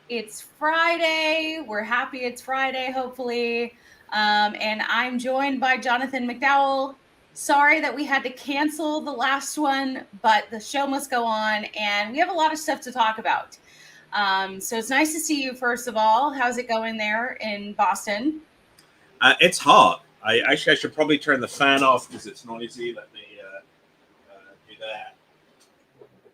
It's Friday. We're happy it's Friday, hopefully. And I'm joined by Jonathan McDowell. Sorry that we had to cancel the last one, but the show must go on, and we have a lot of stuff to talk about. So it's nice to see you, first of all. How's it going there in Boston? It's hot. I should probably turn the fan off because it's noisy. Let me do that.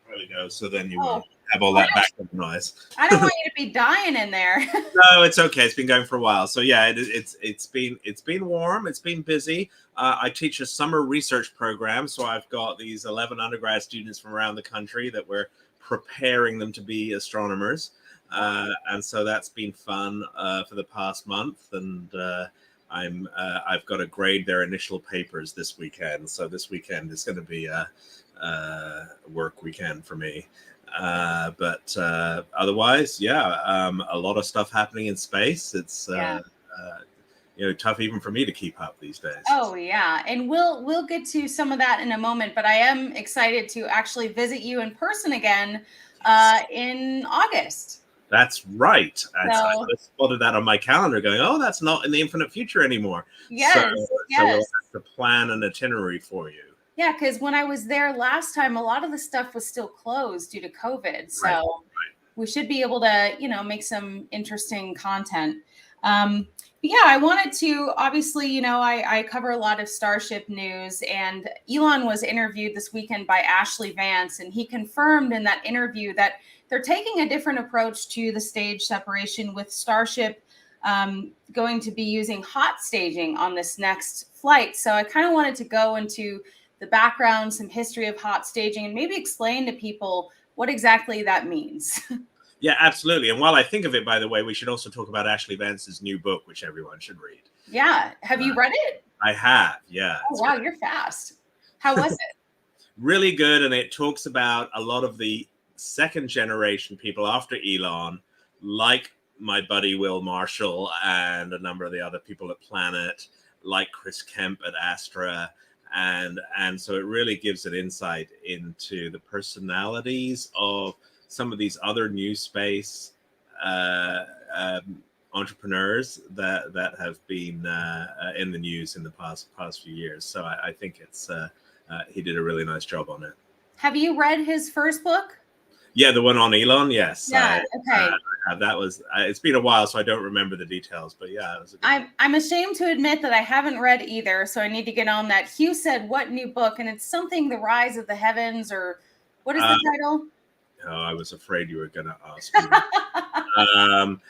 There we go. So then you Oh, won't have all that background noise. I don't want you to be dying in there. No, it's okay. It's been going for a while. So yeah, it's been warm. It's been busy. I teach a summer research program, so I've got these 11 undergrad students from around the country that we're preparing them to be astronomers, and so that's been fun for the past month. And I've got to grade their initial papers this weekend. So this weekend is going to be a work weekend for me. But otherwise, yeah, a lot of stuff happening in space. It's Yeah. tough even for me to keep up these days. Oh yeah, and we'll get to some of that in a moment, but I am excited to actually visit you in person again in August. That's right. I So spotted that on my calendar, going, "Oh, that's not in the infinite future anymore." So, yes, so we'll yes. have to plan an itinerary for you. Yeah, because when I was there last time, a lot of the stuff was still closed due to COVID. Right. So we should be able to, make some interesting content. But yeah, I wanted to obviously, I cover a lot of Starship news, and Elon was interviewed this weekend by Ashlee Vance, and he confirmed in that interview that they're taking a different approach to the stage separation with Starship going to be using hot staging on this next flight. So I kind of wanted to go into the background, some history of hot staging, and maybe explain to people what exactly that means. Yeah, absolutely. And while I think of it, by the way, we should also talk about Ashlee Vance's new book, which everyone should read. Yeah. Have you read it? I have, yeah. Oh, wow, you're fast. How was it? Really good. And it talks about a lot of the second generation people after Elon, like my buddy Will Marshall and a number of the other people at Planet, like Chris Kemp at Astra. And so it really gives an insight into the personalities of some of these other new space entrepreneurs that have been in the news in the past few years. So I think it's he did a really nice job on it. Have you read his first book? Yeah, the one on Elon. Yes. Yeah. Okay. That was. It's been a while, so I don't remember the details. But yeah, it was a good I'm ashamed to admit that I haven't read either, so I need to get on that. Hugh said, "What new book?" And it's something, "The Rise of the Heavens," or what is the title? Oh, I was afraid you were going to ask me. um,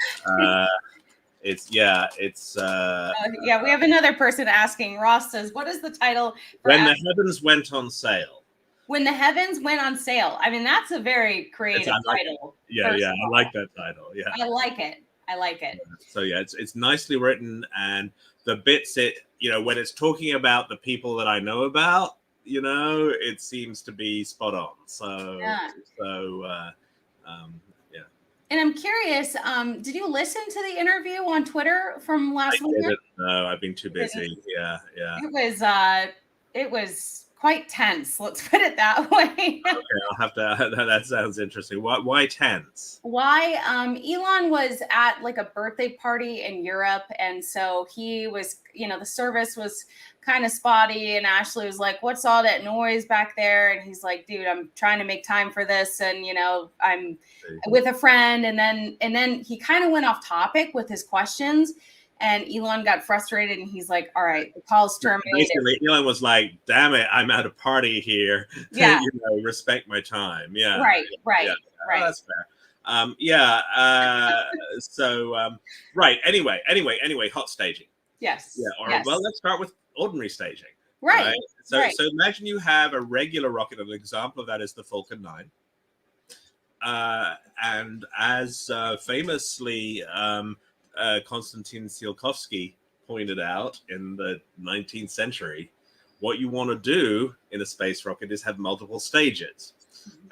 it's yeah. Yeah. We have another person asking. Ross says, "What is the title for When the Heavens Went on Sale?" When the Heavens Went on Sale. I mean, that's a very creative title. Yeah, I like that title. Yeah, I like it. I like it. So yeah, it's nicely written, and the bits when it's talking about the people that I know about, it seems to be spot on. So Yeah. Yeah. And I'm curious, did you listen to the interview on Twitter from last weekend? No, I've been too busy. Yeah. It was quite tense. Let's put it that way. Okay, I'll have to. That sounds interesting. Why tense? Why? Elon was at like a birthday party in Europe, and so he was, the service was kind of spotty, and Ashlee was like, "What's all that noise back there?" And he's like, "Dude, I'm trying to make time for this, and I'm with a friend." And then he kind of went off topic with his questions. And Elon got frustrated, and he's like, "All right, the call's terminated." Basically, Elon was like, "Damn it, I'm at a party here. Yeah, respect my time." Yeah, right. Oh, that's fair. Right. Anyway, hot staging. Yes. Yeah. Well, let's start with ordinary staging. Right. So imagine you have a regular rocket. An example of that is the Falcon 9. And as famously Konstantin Tsiolkovsky pointed out in the 19th century, what you want to do in a space rocket is have multiple stages.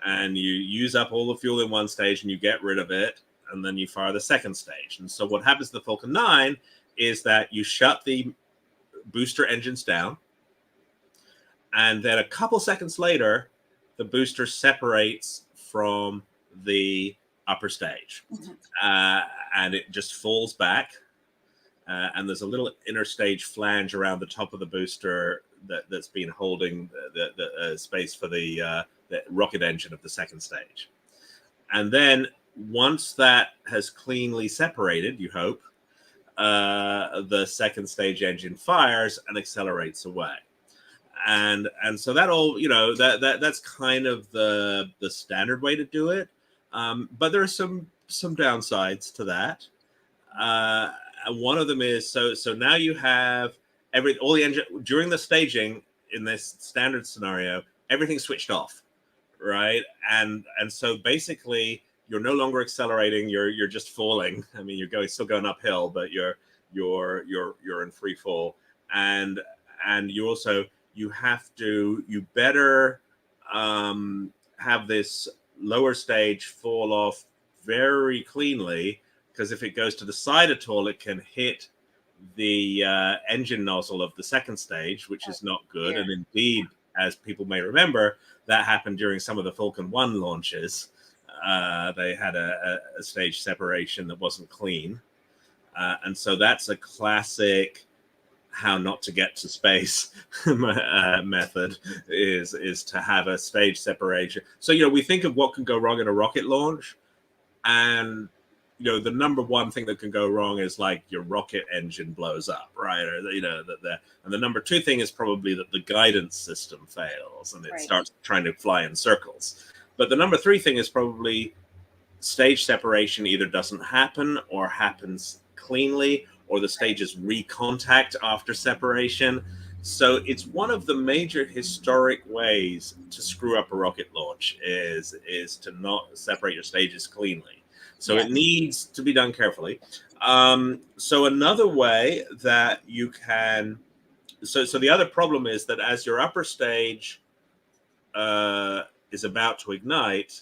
And you use up all the fuel in one stage and you get rid of it, and then you fire the second stage. And so what happens to the Falcon 9 is that you shut the booster engines down, and then a couple seconds later, the booster separates from the upper stage, Mhm. and it just falls back. And there's a little interstage flange around the top of the booster that's been holding the space for the rocket engine of the second stage. And then once that has cleanly separated, you hope, the second stage engine fires and accelerates away. And so that all, that's kind of the standard way to do it. But there are some downsides to that. One of them is so now you have all the engine during the staging in this standard scenario, everything's switched off, right? And so basically you're no longer accelerating, you're just falling. I mean, you're still going uphill, but you're in free fall. And you better have this lower stage fall off very cleanly, because if it goes to the side at all, it can hit the engine nozzle of the second stage, which is not good. And indeed, as people may remember, that happened during some of the Falcon 1 launches. They had a stage separation that wasn't clean. And so that's a classic how not to get to space method is to have a stage separation. So, we think of what can go wrong in a rocket launch, and the number one thing that can go wrong is like your rocket engine blows up, right? Or and the number two thing is probably that the guidance system fails and it starts trying to fly in circles. But the number three thing is probably stage separation either doesn't happen or happens cleanly, or the stages recontact after separation. So it's one of the major historic ways to screw up a rocket launch is to not separate your stages cleanly. So it needs to be done carefully. So another way that you can, so the other problem is that as your upper stage is about to ignite,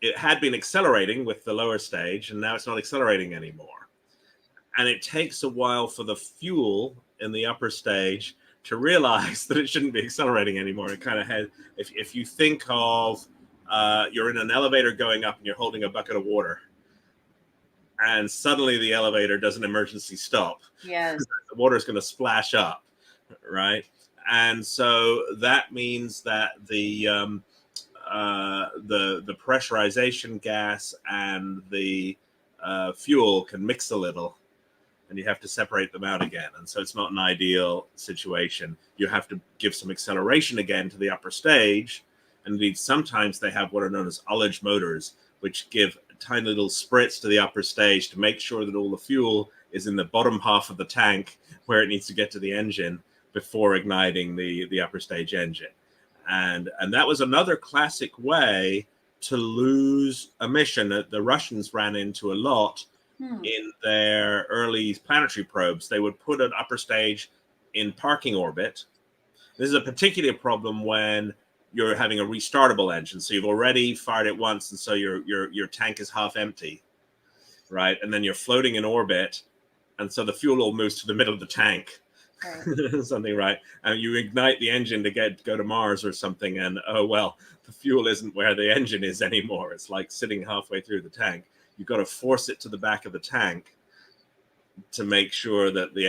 it had been accelerating with the lower stage, and now it's not accelerating anymore. And it takes a while for the fuel in the upper stage to realize that it shouldn't be accelerating anymore. It kind of has, if you think of, you're in an elevator going up and you're holding a bucket of water, and suddenly the elevator does an emergency stop. Yes. The water is going to splash up, right? And so that means that the pressurization gas and the fuel can mix a little, and you have to separate them out again. And so it's not an ideal situation. You have to give some acceleration again to the upper stage. And indeed, sometimes they have what are known as ullage motors, which give tiny little spritz to the upper stage to make sure that all the fuel is in the bottom half of the tank where it needs to get to the engine before igniting the upper stage engine. And that was another classic way to lose a mission that the Russians ran into a lot in their early planetary probes. They would put an upper stage in parking orbit. This is a particular problem when you're having a restartable engine. So you've already fired it once, and so your tank is half empty, right? And then you're floating in orbit, and so the fuel all moves to the middle of the tank. Right. Something, right? And you ignite the engine to go to Mars or something, and oh well, the fuel isn't where the engine is anymore. It's like sitting halfway through the tank. You've got to force it to the back of the tank to make sure that the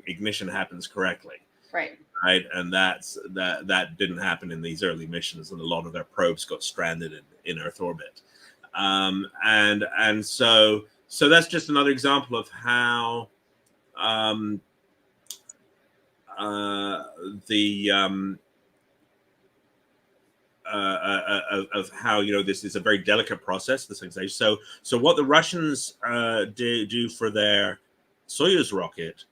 ignition happens correctly. Right. Right. And that didn't happen in these early missions, and a lot of their probes got stranded in Earth orbit. And so that's just another example of how of how this is a very delicate process, this thing. So what the Russians do for their Soyuz rocket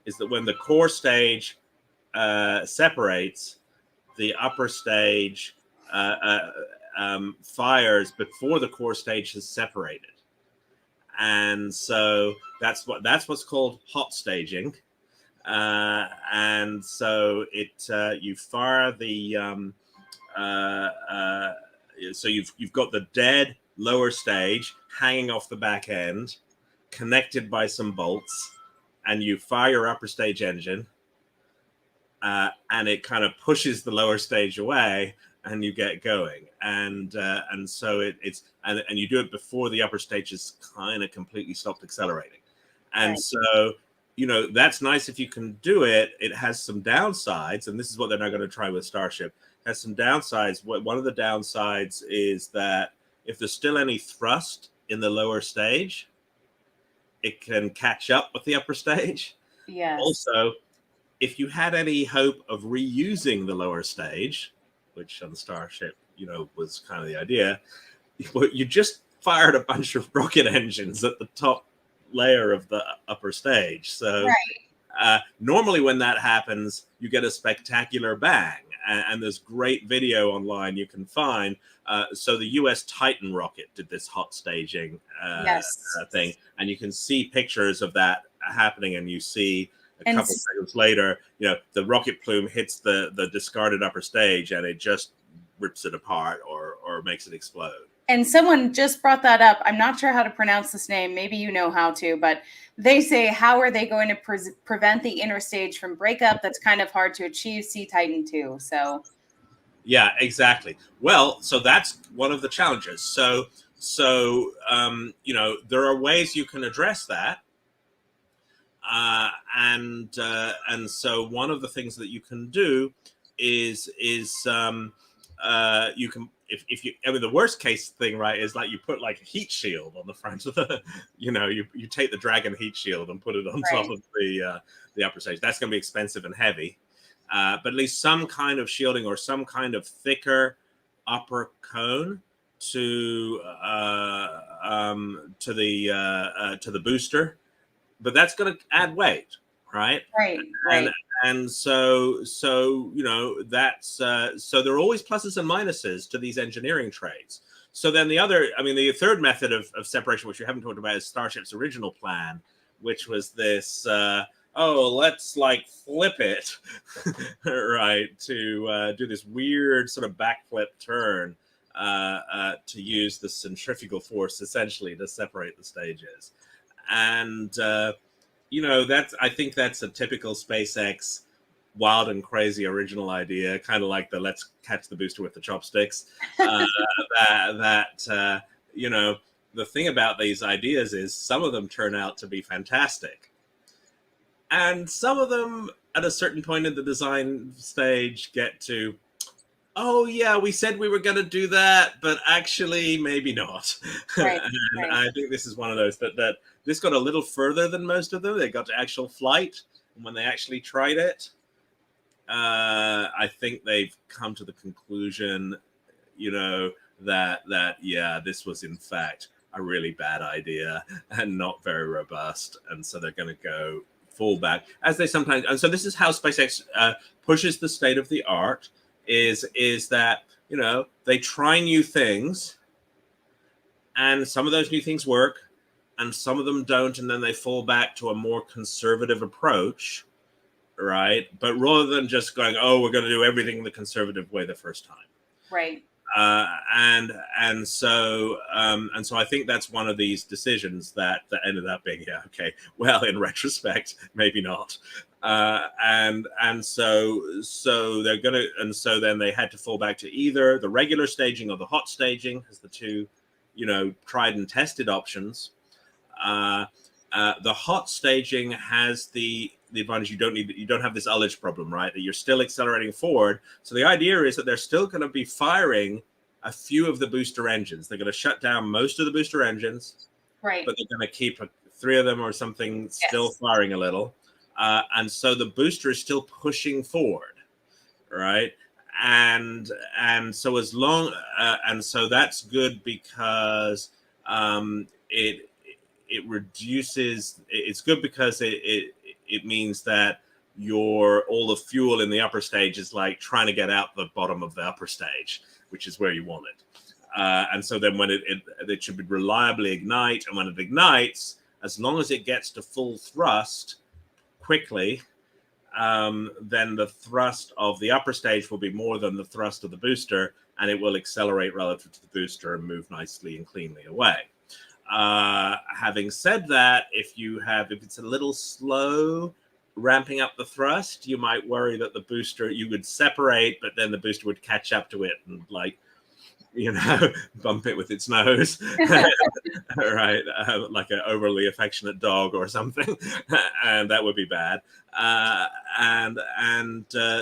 is that when the core stage separates, the upper stage fires before the core stage has separated, and so that's what's called hot staging. And so you fire the so you've got the dead lower stage hanging off the back end, connected by some bolts, and you fire your upper stage engine, and it kind of pushes the lower stage away, and you get going. And so it's you do it before the upper stages kind of completely stopped accelerating. And Right. so, that's nice if you can do it. It has some downsides, and this is what they're not going to try with Starship. It has some downsides. One of the downsides is that if there's still any thrust in the lower stage, it can catch up with the upper stage. Yes. Also, if you had any hope of reusing the lower stage, which on the Starship, was kind of the idea, you just fired a bunch of rocket engines at the top layer of the upper stage. So normally when that happens, you get a spectacular bang. And there's great video online you can find. So the US Titan rocket did this hot staging thing. And you can see pictures of that happening. And you see a couple seconds later, the rocket plume hits the discarded upper stage and it just rips it apart or makes it explode. And someone just brought that up. I'm not sure how to pronounce this name. Maybe you know how to, but they say, how are they going to prevent the inner stage from breakup? That's kind of hard to achieve. See Titan 2. So, yeah, exactly. Well, so that's one of the challenges. So there are ways you can address that. And so one of the things that you can do is you can, if you, the worst case thing, right, is like you put like a heat shield on the front of the, you take the Dragon heat shield and put it on top of the upper stage. That's going to be expensive and heavy, but at least some kind of shielding or some kind of thicker upper cone to the booster. But that's going to add weight, right? Right. And so that's so there are always pluses and minuses to these engineering trades. So then the third method of separation, which we haven't talked about, is Starship's original plan, which was this let's like flip it right, to do this weird sort of backflip turn to use the centrifugal force essentially to separate the stages. And I think that's a typical SpaceX wild and crazy original idea, kind of like the let's catch the booster with the chopsticks. The thing about these ideas is some of them turn out to be fantastic, and some of them at a certain point in the design stage get to, oh yeah, we said we were going to do that, but actually maybe not. And I think this is one of those that this got a little further than most of them. They got to actual flight, and when they actually tried it, I think they've come to the conclusion, that this was in fact a really bad idea and not very robust, and so they're going to go full back as they sometimes. And so this is how SpaceX pushes the state of the art. Is that they try new things, and some of those new things work and some of them don't, and then they fall back to a more conservative approach, right? But rather than just going, oh, we're going to do everything the conservative way the first time, right? And so I think that's one of these decisions that ended up being, well, in retrospect, maybe not. And so they're gonna, and so then they had to fall back to either the regular staging or the hot staging as the two, tried and tested options. The hot staging has the advantage you don't have this ullage problem, right? That you're still accelerating forward. So the idea is that they're still going to be firing a few of the booster engines. They're going to shut down most of the booster engines, right? But they're going to keep 3 of them or something still firing a little. And so the booster is still pushing forward, right? And so as long and so that's good because it reduces. It's good because it means that all the fuel in the upper stage is like trying to get out the bottom of the upper stage, which is where you want it. And so then when it should be reliably ignite, and when it ignites, as long as it gets to full thrust quickly, then the thrust of the upper stage will be more than the thrust of the booster, and it will accelerate relative to the booster and move nicely and cleanly away. Having said that, if it's a little slow ramping up the thrust, you might worry that the booster, you would separate, but then the booster would catch up to it and like, bump it with its nose, right? Like an overly affectionate dog or something, and that would be bad.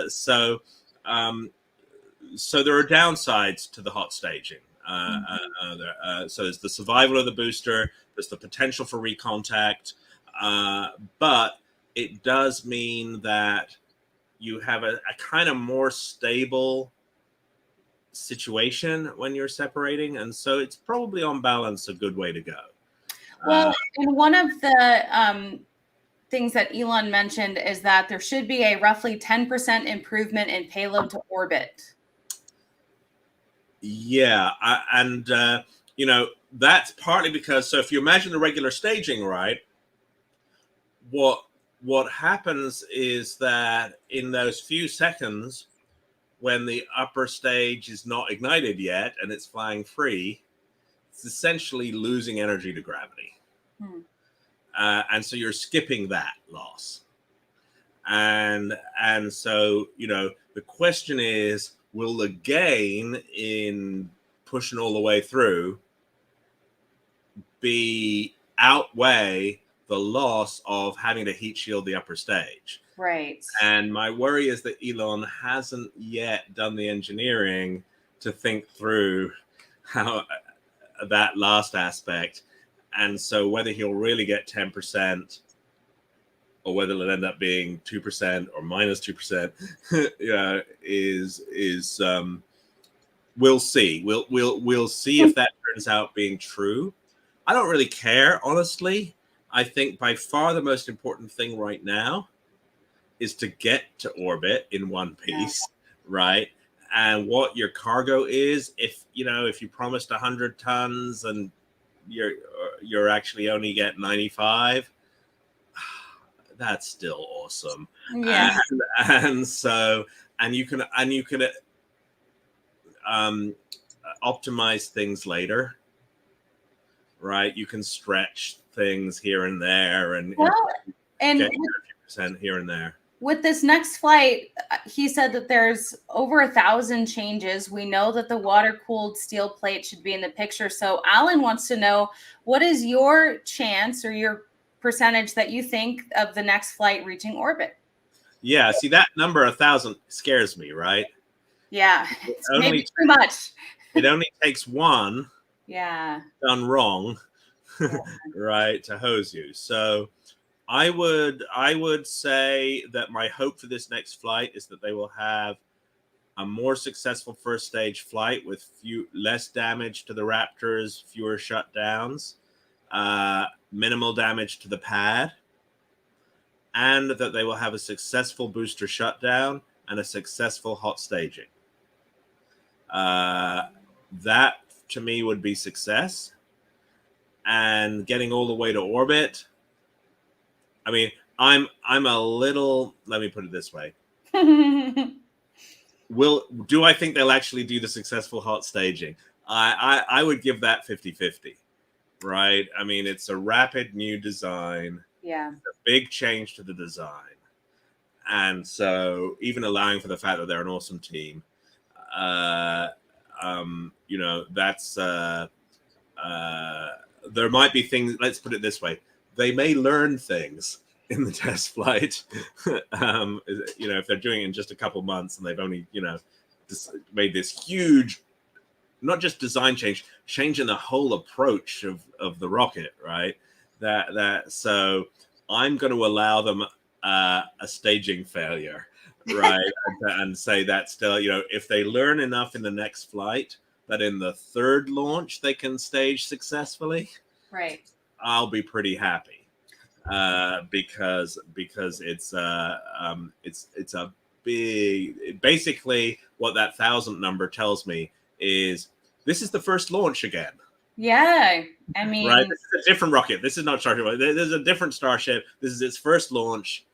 So there are downsides to the hot staging. So there's the survival of the booster, there's the potential for recontact, but it does mean that you have a kind of more stable situation when you're separating, and so it's probably on balance a good way to go. Well, and one of the things that Elon mentioned is that there should be a roughly 10% improvement in payload to orbit. Yeah, that's partly because, so if you imagine the regular staging, right, what happens is that in those few seconds when the upper stage is not ignited yet and it's flying free, it's essentially losing energy to gravity. And so you're skipping that loss. And so, the question is, will the gain in pushing all the way through outweigh the loss of having to heat shield the upper stage? Right. And my worry is that Elon hasn't yet done the engineering to think through how that last aspect. And so whether he'll really get 10% or whether it'll end up being 2% or minus 2%, we'll see. We'll see if that turns out being true. I don't really care, honestly. I think by far the most important thing right now is to get to orbit in one piece, right? And what your cargo is, if you promised 100 tons and you're actually only get 95, that's still awesome. Yeah. And you can optimize things later, right? You can stretch things here and there and get 50% here and there. With this next flight, he said that there's over 1,000 changes. We know that the water-cooled steel plate should be in the picture. So Alan wants to know, what is your chance or your percentage that you think of the next flight reaching orbit? Yeah, see, that number 1,000 scares me, right? Yeah, it's maybe too much. It only takes one done wrong, right, to hose you. So I would say that my hope for this next flight is that they will have a more successful first stage flight with less damage to the Raptors, fewer shutdowns, minimal damage to the pad, and that they will have a successful booster shutdown and a successful hot staging. That to me would be success. And getting all the way to orbit, I mean, I'm a little, let me put it this way. Do I think they'll actually do the successful hot staging? I would give that 50-50, right? I mean, it's a rapid new design. Yeah. A big change to the design. And so even allowing for the fact that they're an awesome team, that's there might be things, let's put it this way, they may learn things in the test flight. If they're doing it in just a couple months and they've only, made this huge, not just design change in the whole approach of the rocket, right? So I'm going to allow them a staging failure, right? and say that still, if they learn enough in the next flight that in the third launch they can stage successfully, right, I'll be pretty happy, because it's a big, basically what that 1,000 number tells me is this is the first launch again. Yeah, I mean, right, this is a different rocket. This is not Starship. There's a different Starship. This is its first launch.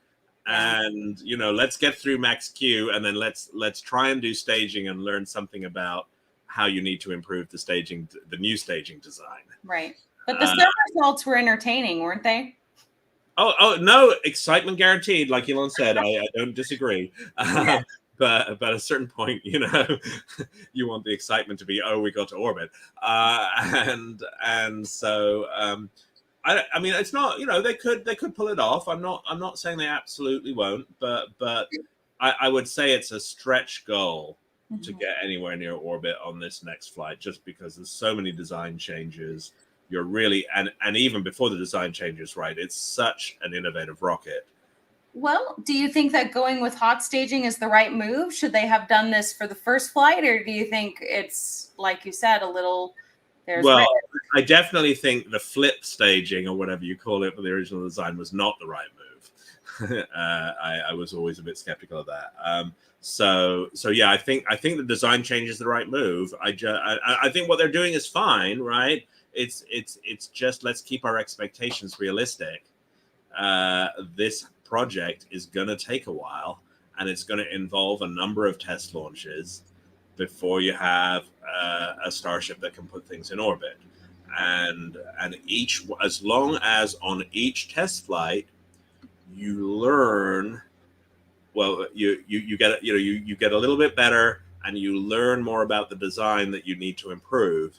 And let's get through Max Q, and then let's try and do staging and learn something about how you need to improve the new staging design. Right, but the surf results were entertaining, weren't they? Oh no, excitement guaranteed. Like Elon said, I don't disagree. Yeah. But at a certain point, you want the excitement to be, oh, we got to orbit, and so I mean, it's not, they could pull it off. I'm not saying they absolutely won't, but I would say it's a stretch goal to Mhm. get anywhere near orbit on this next flight, just because there's so many design changes. You're really, and even before the design changes, right? It's such an innovative rocket. Well, do you think that going with hot staging is the right move? Should they have done this for the first flight, or do you think it's, like you said, a little, there's Well, risk? I definitely think the flip staging, or whatever you call it, for the original design was not the right move. I was always a bit skeptical of that. So yeah, I think the design change is the right move. I think what they're doing is fine, right? It's just, let's keep our expectations realistic. This project is going to take a while, and it's going to involve a number of test launches before you have a Starship that can put things in orbit. And each, as long as on each test flight you learn, well, you get, you get a little bit better, and you learn more about the design that you need to improve,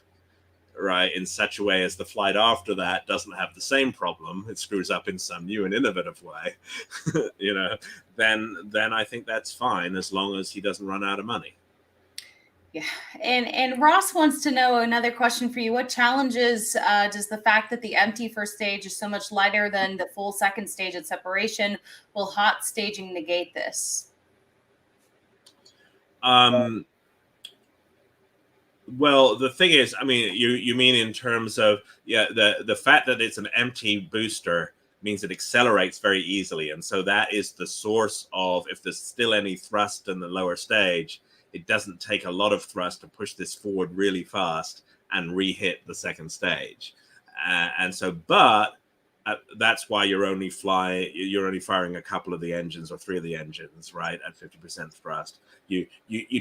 right, in such a way as the flight after that doesn't have the same problem, it screws up in some new and innovative way, you know then I think that's fine, as long as he doesn't run out of money. Yeah, and Ross wants to know, another question for you. What challenges does the fact that the empty first stage is so much lighter than the full second stage at separation, will hot staging negate this? um Well, the thing is, I mean, you mean in terms of, yeah, the fact that it's an empty booster means it accelerates very easily, and so that is the source of, if there's still any thrust in the lower stage, it doesn't take a lot of thrust to push this forward really fast and re-hit the second stage, and so, but that's why you're only firing a couple of the engines, or three of the engines, right, at 50% thrust. You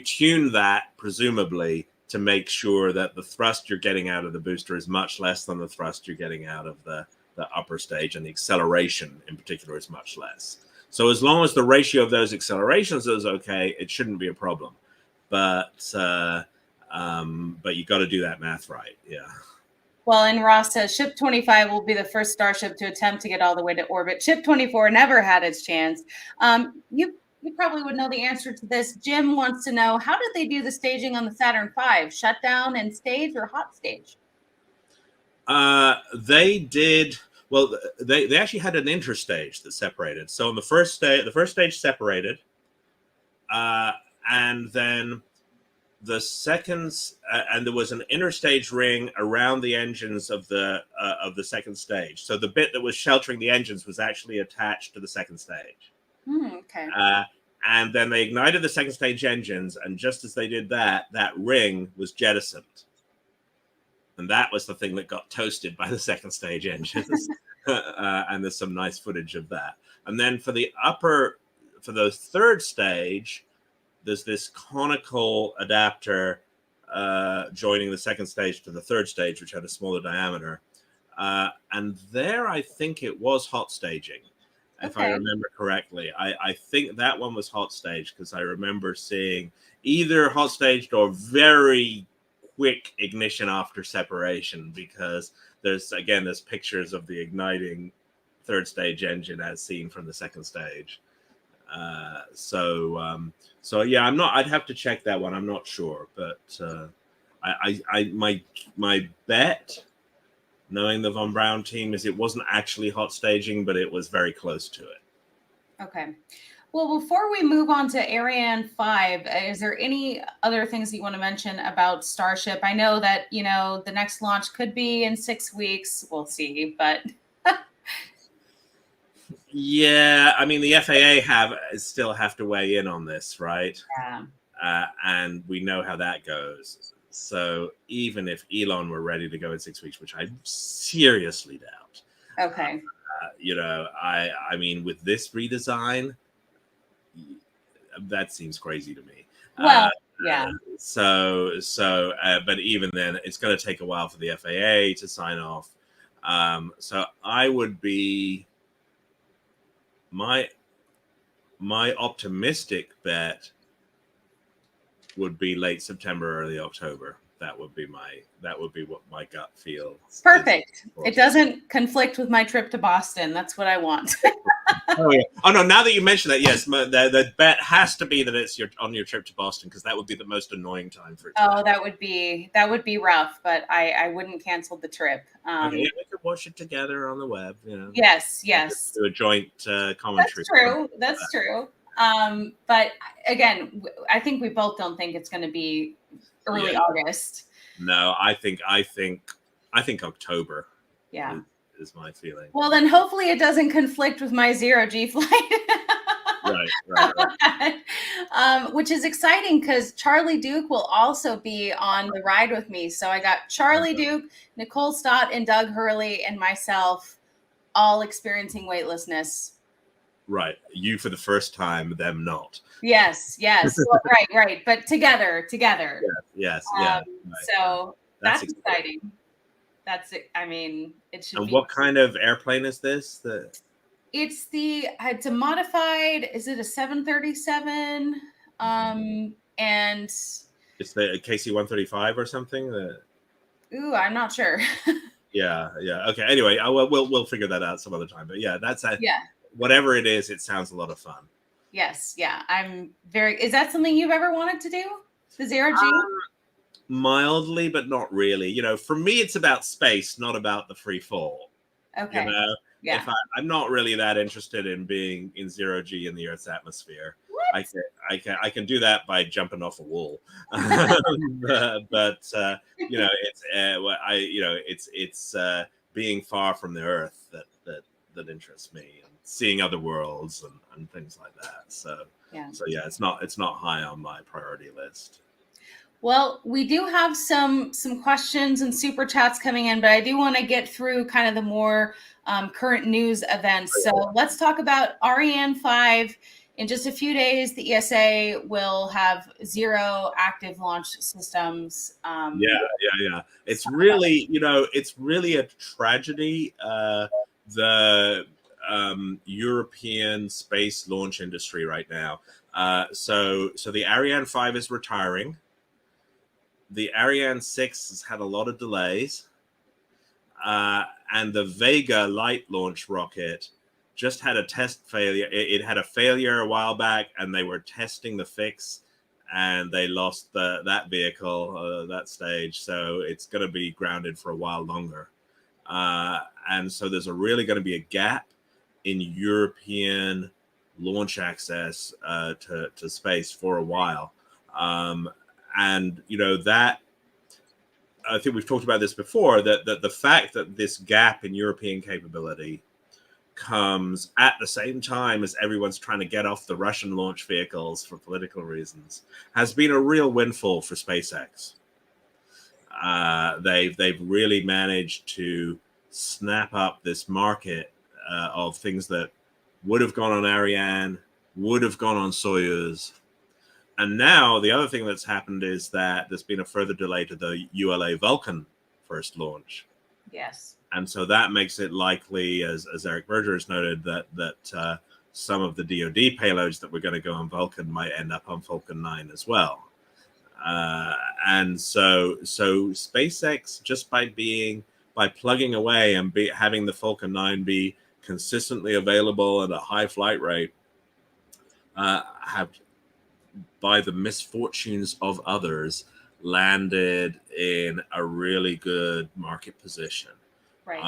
tune that, presumably, to make sure that the thrust you're getting out of the booster is much less than the thrust you're getting out of the upper stage, and the acceleration in particular is much less. So as long as the ratio of those accelerations is okay, it shouldn't be a problem. But you got to do that math right. Yeah. Well, and Ross says Ship 25 will be the first Starship to attempt to get all the way to orbit. Ship 24 never had its chance. You probably would know the answer to this. Jim wants to know, how did they do the staging on the Saturn V? Shut down and stage, or hot stage? They did well. They actually had an interstage that separated. So on the first stage separated, uh, and then and there was an interstage ring around the engines of the second stage. So the bit that was sheltering the engines was actually attached to the second stage. Okay. And then they ignited the second stage engines, and just as they did that, that ring was jettisoned. And that was the thing that got toasted by the second stage engines. And there's some nice footage of that. And then for the third stage, there's this conical adapter joining the second stage to the third stage, which had a smaller diameter. And there, I think it was hot staging, if I Okay. remember correctly. I think that one was hot staged, because I remember seeing either hot staged or very quick ignition after separation, because there's pictures of the igniting third stage engine as seen from the second stage. So yeah, I'd have to check that one. I'm not sure, but my bet, knowing the Von Braun team, is it wasn't actually hot staging, but it was very close to it. Okay. Well, before we move on to Ariane 5, is there any other things you want to mention about Starship? I know that, the next launch could be in 6 weeks. We'll see, but Yeah, I mean, the FAA still have to weigh in on this, right? yeah. And we know how that goes. So even if Elon were ready to go in 6 weeks, which I seriously doubt, Okay. I mean, with this redesign, that seems crazy to me. Well, yeah. But even then, it's going to take a while for the FAA to sign off. So I would be my my optimistic bet would be late September, early October. That would be what my gut feel. Perfect. It doesn't conflict with my trip to Boston. That's what I want. Oh yeah. Oh no. Now that you mention that, yes, the bet has to be that it's on your trip to Boston, because that would be the most annoying time for it. That would be rough, but I wouldn't cancel the trip. Okay, yeah, we could watch it together on the web. You know. Yes. Do a joint commentary. That's true. But again, I think we both don't think it's going to be early August. No, I think October. Yeah. Is my feeling. Well, then hopefully it doesn't conflict with my zero-G flight. Right. Which is exciting because Charlie Duke will also be on the ride with me. So I got Charlie Duke, Nicole Stott, and Doug Hurley, and myself all experiencing weightlessness. Right. You for the first time, them not. Yes. Well, right. But together. Yes. So that's exciting. That's it. I mean, it should. And what kind of airplane is this? It's a modified. Is it a 737? And it's the KC-135 or something. Ooh, I'm not sure. Yeah. Okay. Anyway, we'll figure that out some other time. But yeah, whatever it is, it sounds a lot of fun. Yes. Yeah. Is that something you've ever wanted to do? The zero-G? Mildly, but not really. You know, for me, it's about space, not about the free fall. Okay. You know, yeah. I'm not really that interested in being in zero-G in the Earth's atmosphere. What? I can do that by jumping off a wall. but you know, it's being far from the Earth that interests me, and seeing other worlds and things like that. So yeah, it's not high on my priority list. Well, we do have some questions and super chats coming in, but I do want to get through kind of the more current news events. So let's talk about Ariane 5. In just a few days, the ESA will have 0 active launch systems. Yeah. It's really, it's really a tragedy. The European space launch industry right now. So the Ariane 5 is retiring. The Ariane 6 has had a lot of delays. And the Vega light launch rocket just had a test failure. It had a failure a while back, and they were testing the fix, and they lost that vehicle, that stage. So it's going to be grounded for a while longer. And so there's really going to be a gap in European launch access to space for a while. And that, I think we've talked about this before, that the fact that this gap in European capability comes at the same time as everyone's trying to get off the Russian launch vehicles for political reasons has been a real windfall for SpaceX. They've really managed to snap up this market of things that would have gone on Ariane, would have gone on Soyuz. And now the other thing that's happened is that there's been a further delay to the ULA Vulcan first launch. Yes. And so that makes it likely, as Eric Berger has noted, that some of the DoD payloads that were going to go on Vulcan might end up on Falcon 9 as well. And so SpaceX, just by plugging away and having the Falcon 9 be consistently available at a high flight rate, have, by the misfortunes of others, landed in a really good market position. Right.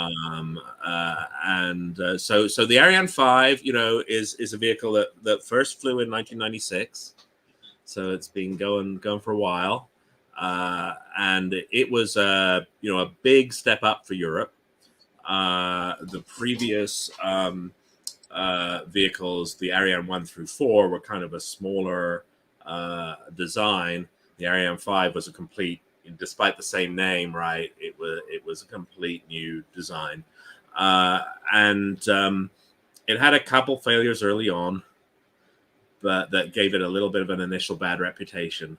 So the Ariane 5, is a vehicle that first flew in 1996. So it's been going for a while. And it was a big step up for Europe. The previous vehicles, the Ariane 1 through 4, were kind of a smaller design. The Ariane 5 was a complete, despite the same name, right? It was a complete new design, and it had a couple failures early on, but that gave it a little bit of an initial bad reputation.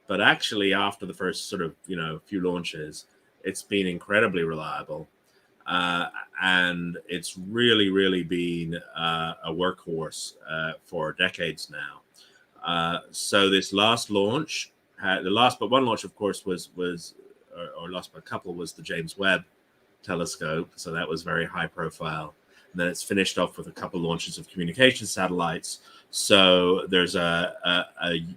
But actually, after the first sort of few launches, it's been incredibly reliable. and it's really been a workhorse for decades now. So this last launch, the last but one launch, of course, was or last but a couple, was the James Webb telescope. So that was very high profile. And then it's finished off with a couple launches of communication satellites. So there's a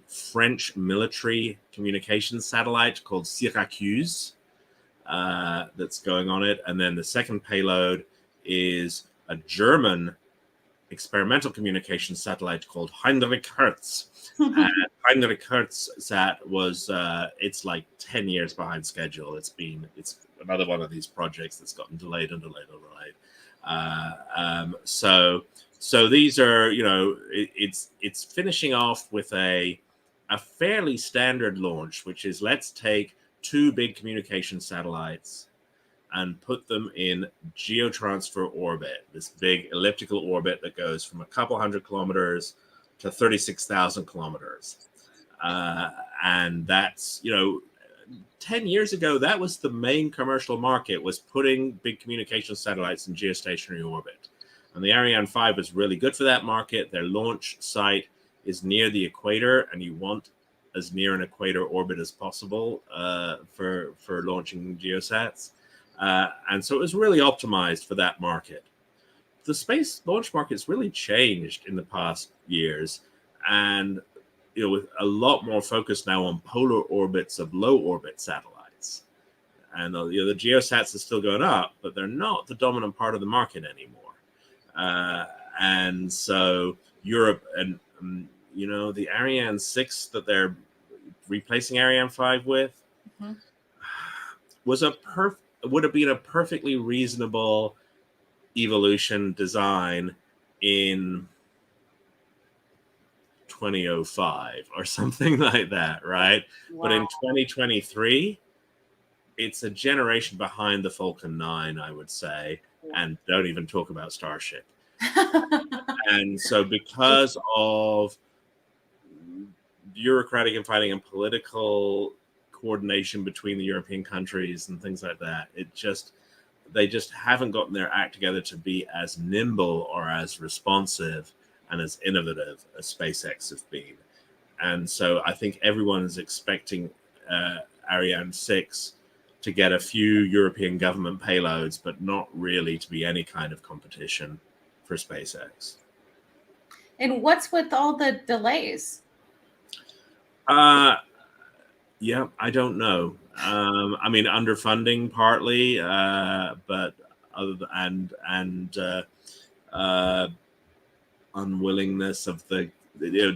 French military communications satellite called Syracuse that's going on it. And then the second payload is a German experimental communication satellite called Heinrich Hertz. And Heinrich Hertz sat was it's like 10 years behind schedule. It's another one of these projects that's gotten delayed and delayed and delayed. So these are, it's finishing off with a fairly standard launch, which is let's take two big communication satellites and put them in geotransfer orbit, this big elliptical orbit that goes from a couple hundred kilometers to 36,000 kilometers. And that's, 10 years ago, that was the main commercial market, was putting big communication satellites in geostationary orbit. And the Ariane 5 was really good for that market. Their launch site is near the equator, and you want as near an equator orbit as possible for launching geosats. And so it was really optimized for that market. The space launch market's really changed in the past years, and with a lot more focus now on polar orbits of low orbit satellites. And the geosats are still going up, but they're not the dominant part of the market anymore. And so Europe and the Ariane 6 that they're replacing Ariane 5 with would have been a perfectly reasonable evolution design in 2005 or something like that, right? Wow. But in 2023, it's a generation behind the Falcon 9, I would say, and don't even talk about Starship. And so because of bureaucratic infighting and political coordination between the European countries and things like that, they just haven't gotten their act together to be as nimble or as responsive and as innovative as SpaceX have been. And so I think everyone is expecting Ariane 6 to get a few European government payloads, but not really to be any kind of competition for SpaceX. And what's with all the delays? Yeah, I don't know. I mean, underfunding partly, but unwillingness of the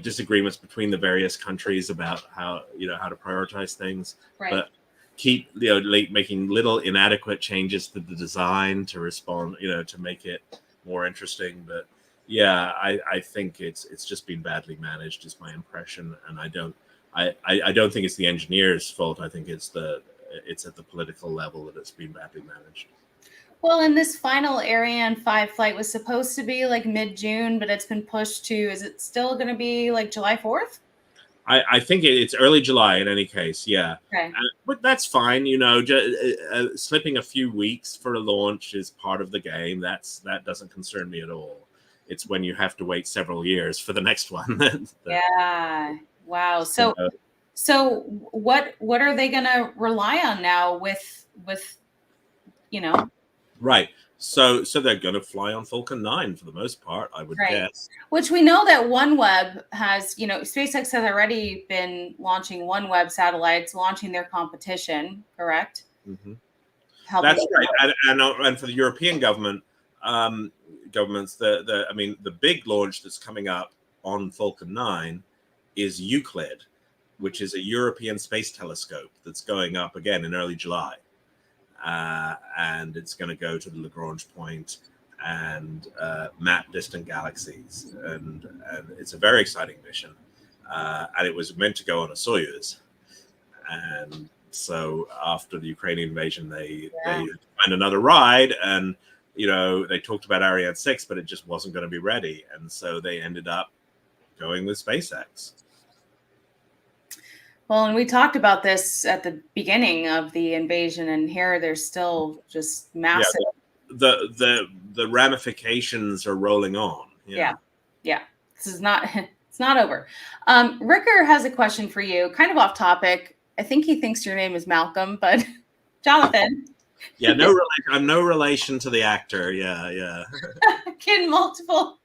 disagreements between the various countries about how to prioritize things. Right. But keep making little inadequate changes to the design to respond, to make it more interesting. But yeah, I think it's just been badly managed, is my impression, and I don't think it's the engineers' fault. I think it's at the political level that it's been badly managed. Well, and this final Ariane 5 flight was supposed to be like mid-June, but it's been pushed to, is it still going to be like July 4th? I think it's early July in any case, yeah. Okay. But that's fine, slipping a few weeks for a launch is part of the game. That doesn't concern me at all. It's when you have to wait several years for the next one. Yeah. Wow. So what are they going to rely on now with Right. So they're going to fly on Falcon 9 for the most part, I would guess. Which we know that OneWeb has, SpaceX has already been launching OneWeb satellites, launching their competition, correct? Mm-hmm. That's right. And for the European governments, the big launch that's coming up on Falcon 9 is Euclid, which is a European space telescope that's going up again in early July. And it's going to go to the Lagrange point and map distant galaxies. And it's a very exciting mission. And it was meant to go on a Soyuz. And so after the Ukrainian invasion, they had to find another ride. And, they talked about Ariane 6, but it just wasn't going to be ready. And so they ended up going with SpaceX. Well, and we talked about this at the beginning of the invasion, and here there's still just massive. Yeah, the ramifications are rolling on. Yeah. This is not it's not over. Ricker has a question for you, kind of off topic. I think he thinks your name is Malcolm, but Jonathan. Yeah, no relation. I'm no relation to the actor. Yeah. Can multiple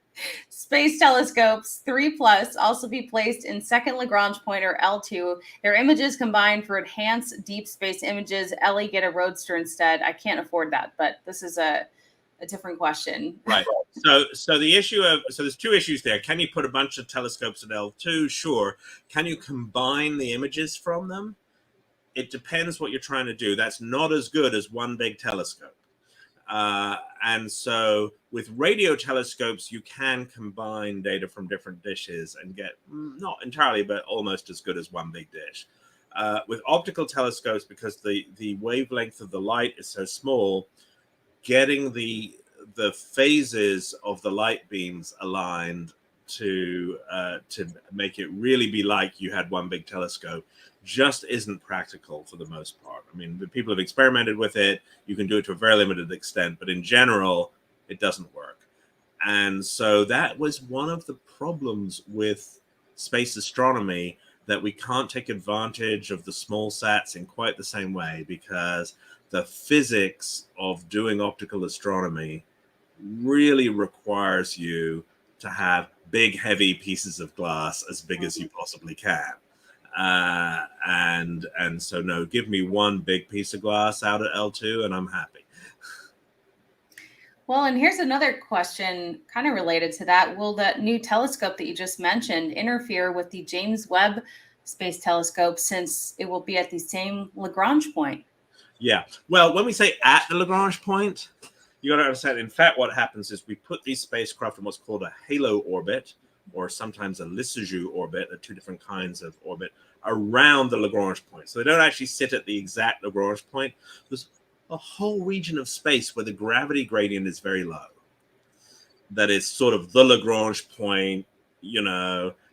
space telescopes 3+ also be placed in second Lagrange point or L2? Their images combined for enhanced deep space images. Ellie get a roadster instead. I can't afford that, but this is a different question. Right. So the issue of there's two issues there. Can you put a bunch of telescopes at L2? Sure. Can you combine the images from them? It depends what you're trying to do. That's not as good as one big telescope. And so with radio telescopes, you can combine data from different dishes and get not entirely, but almost as good as one big dish. With optical telescopes, because the wavelength of the light is so small, getting the phases of the light beams aligned to make it really be like you had one big telescope just isn't practical for the most part. I mean, the people have experimented with it. You can do it to a very limited extent, but in general, it doesn't work. And so that was one of the problems with space astronomy, that we can't take advantage of the small sats in quite the same way, because the physics of doing optical astronomy really requires you to have big, heavy pieces of glass as big as you possibly can. And so no, give me one big piece of glass out at L2 and I'm happy. Well, and here's another question kind of related to that. Will that new telescope that you just mentioned interfere with the James Webb Space Telescope, since it will be at the same Lagrange point? Yeah. Well, when we say at the Lagrange point, you got to understand, in fact, what happens is we put these spacecraft in what's called a halo orbit, or sometimes a Lissajous orbit, are two different kinds of orbit, around the Lagrange point. So they don't actually sit at the exact Lagrange point. There's a whole region of space where the gravity gradient is very low. That is sort of the Lagrange point,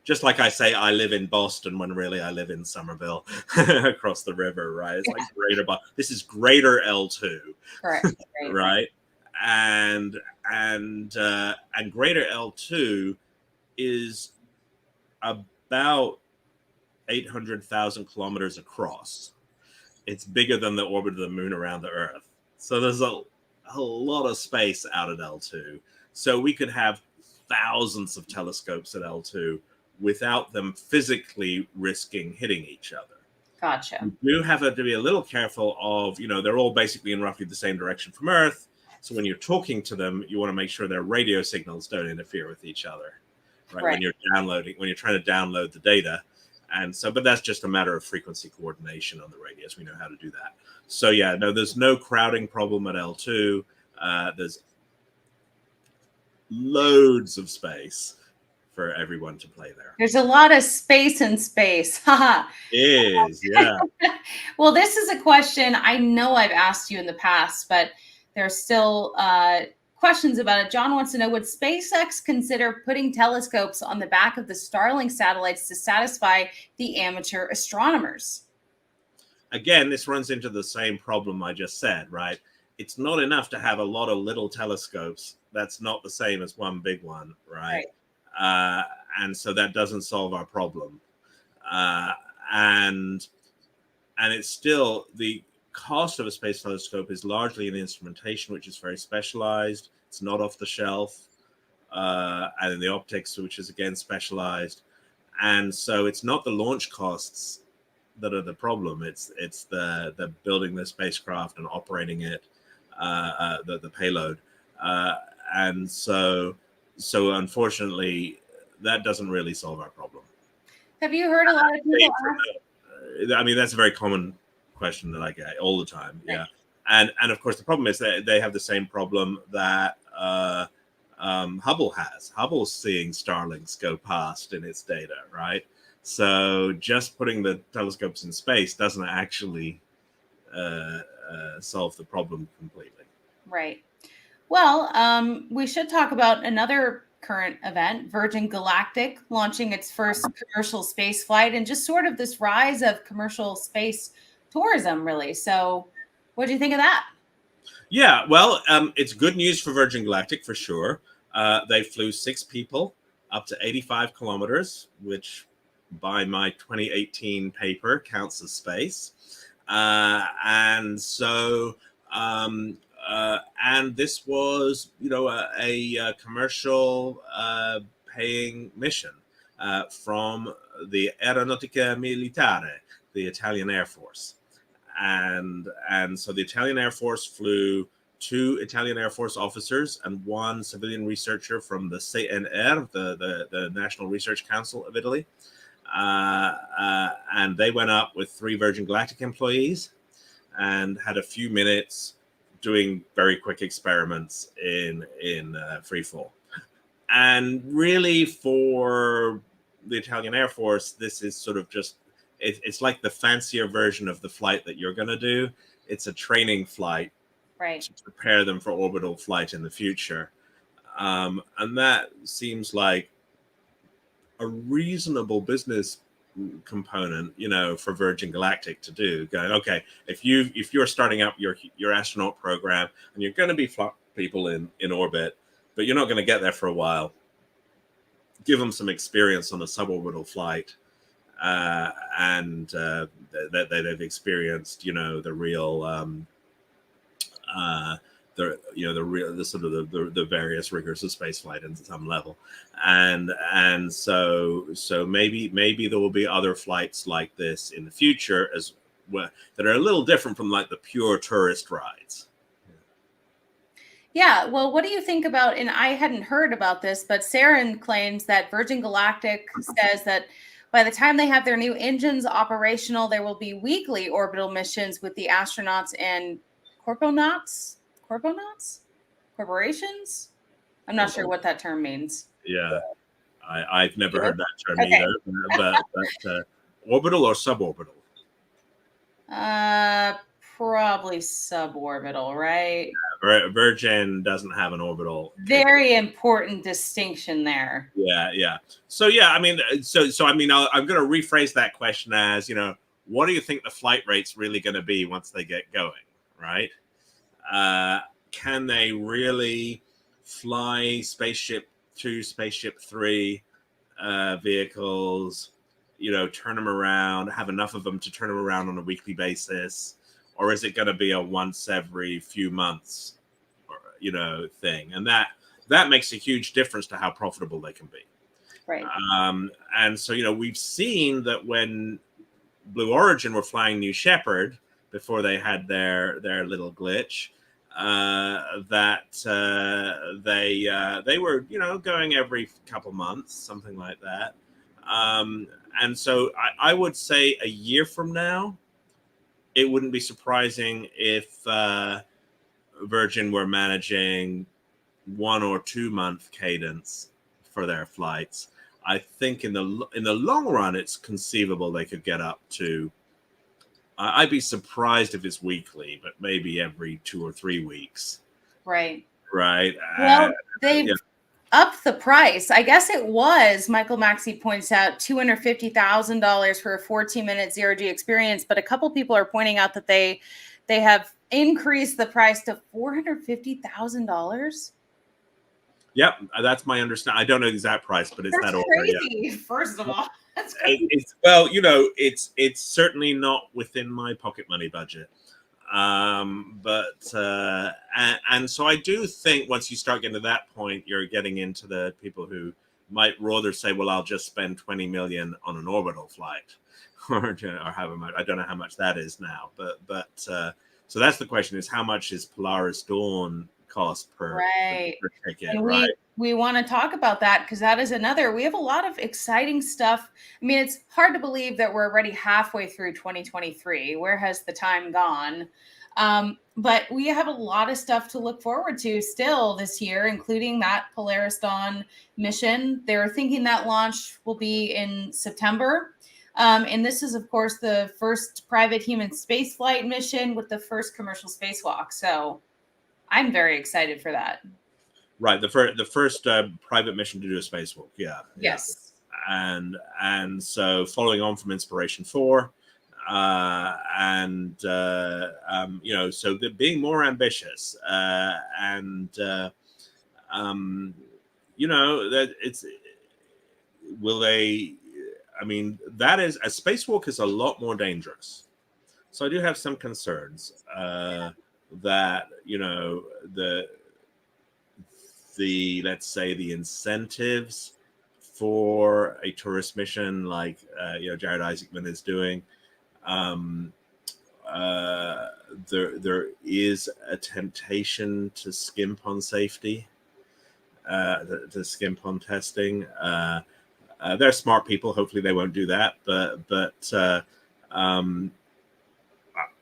just like I say, I live in Boston when really I live in Somerville across the river, right? It's like greater, but this is greater L2. Correct. Right. And greater L2 is about 800,000 kilometers across. It's bigger than the orbit of the moon around the Earth. So there's a lot of space out at L2. So we could have thousands of telescopes at L2 without them physically risking hitting each other. Gotcha. You do have to be a little careful of, they're all basically in roughly the same direction from Earth. So when you're talking to them, you want to make sure their radio signals don't interfere with each other, right? When you're trying to download the data. And so, but that's just a matter of frequency coordination on the radios. We know how to do that. So yeah, no, there's no crowding problem at L2. There's loads of space for everyone to play there. There's a lot of space in space. Is, yeah. Well, this is a question I know I've asked you in the past, but there's still questions about it. John wants to know, would SpaceX consider putting telescopes on the back of the Starlink satellites to satisfy the amateur astronomers? Again, this runs into the same problem I just said, right? It's not enough to have a lot of little telescopes. That's not the same as one big one, right? And so that doesn't solve our problem. And it's still, the cost of a space telescope is largely in the instrumentation, which is very specialized. It's not off the shelf. And in the optics, which is again specialized. And so it's not the launch costs that are the problem. It's the building the spacecraft and operating it, the payload. And so unfortunately, that doesn't really solve our problem. Have you heard a lot of people ask? I mean, that's a very common question that I get all the time. Yeah. And of course, the problem is that they have the same problem that Hubble has. Hubble's seeing Starlinks go past in its data, right? So just putting the telescopes in space doesn't actually solve the problem completely. Right. Well, we should talk about another current event, Virgin Galactic launching its first commercial space flight, and just sort of this rise of commercial space tourism, really. So what do you think of that? Yeah, well, it's good news for Virgin Galactic for sure. They flew 6 people up to 85 kilometers, which by my 2018 paper counts as space. And so, and this was, a commercial paying mission from the Aeronautica Militare, the Italian Air Force. And so the Italian Air Force flew 2 Italian Air Force officers and 1 civilian researcher from the CNR, the National Research Council of Italy. And they went up with 3 Virgin Galactic employees and had a few minutes doing very quick experiments in free fall. And really, for the Italian Air Force, this is sort of just, it's like the fancier version of the flight that you're going to do. It's a training flight, right, to prepare them for orbital flight in the future. And that seems like a reasonable business component, for Virgin Galactic to do. Going, okay, if you're starting up your astronaut program and you're going to be flying people in orbit, but you're not going to get there for a while, give them some experience on a suborbital flight. And that they've experienced, the real, the various rigors of spaceflight at some level, and so maybe there will be other flights like this in the future as well that are a little different from like the pure tourist rides. Yeah, well, what do you think about, and I hadn't heard about this, but Saturn claims that Virgin Galactic says that by the time they have their new engines operational, there will be weekly orbital missions with the astronauts and corporations? I'm not sure what that term means. Yeah, I've never heard that term either, but orbital or suborbital? Probably suborbital, right? Virgin doesn't have an orbital. Very important distinction there. Yeah. So yeah, I mean, I'm going to rephrase that question as, what do you think the flight rate's really going to be once they get going, right? Can they really fly Spaceship 2, Spaceship 3 vehicles? Turn them around, have enough of them to turn them around on a weekly basis, or is it going to be a once every few months, thing? And that makes a huge difference to how profitable they can be. Right. And so, we've seen that when Blue Origin were flying New Shepard before they had their little glitch, that they were, going every couple months, something like that. And so I would say a year from now, it wouldn't be surprising if Virgin were managing 1 or 2 month cadence for their flights. I think in the long run, it's conceivable they could get up to. I'd be surprised if it's weekly, but maybe every 2 or 3 weeks. Right. Well, they've upped the price. I guess it was, Michael Maxey points out, $250,000 for a 14-minute zero-G experience. But a couple people are pointing out that they have increased the price to $450,000. Yep, that's my understanding. I don't know the exact price, but it's That's that order. Crazy. Yeah. First of all, that's crazy. It's certainly not within my pocket money budget. And so I do think once you start getting to that point, you're getting into the people who might rather say, well, I'll just spend 20 million on an orbital flight or however much. I don't know how much that is now, but so that's the question, is how much is Polaris Dawn cost per ticket? And we want to talk about that, because that is we have a lot of exciting stuff. I mean, it's hard to believe that we're already halfway through 2023. Where has the time gone? But we have a lot of stuff to look forward to still this year, including that Polaris Dawn mission. They're thinking that launch will be in September. And this is, of course, the first private human spaceflight mission with the first commercial spacewalk. So I'm very excited for that. Right, the first private mission to do a spacewalk. Yeah. Yes. And so following on from Inspiration 4, So they're being more ambitious, that it's will they? I mean, that is a spacewalk is a lot more dangerous. So I do have some concerns that the let's say the incentives for a tourist mission like Jared Isaacman is doing. There is a temptation to skimp on safety, to skimp on testing. They're smart people. Hopefully, they won't do that. But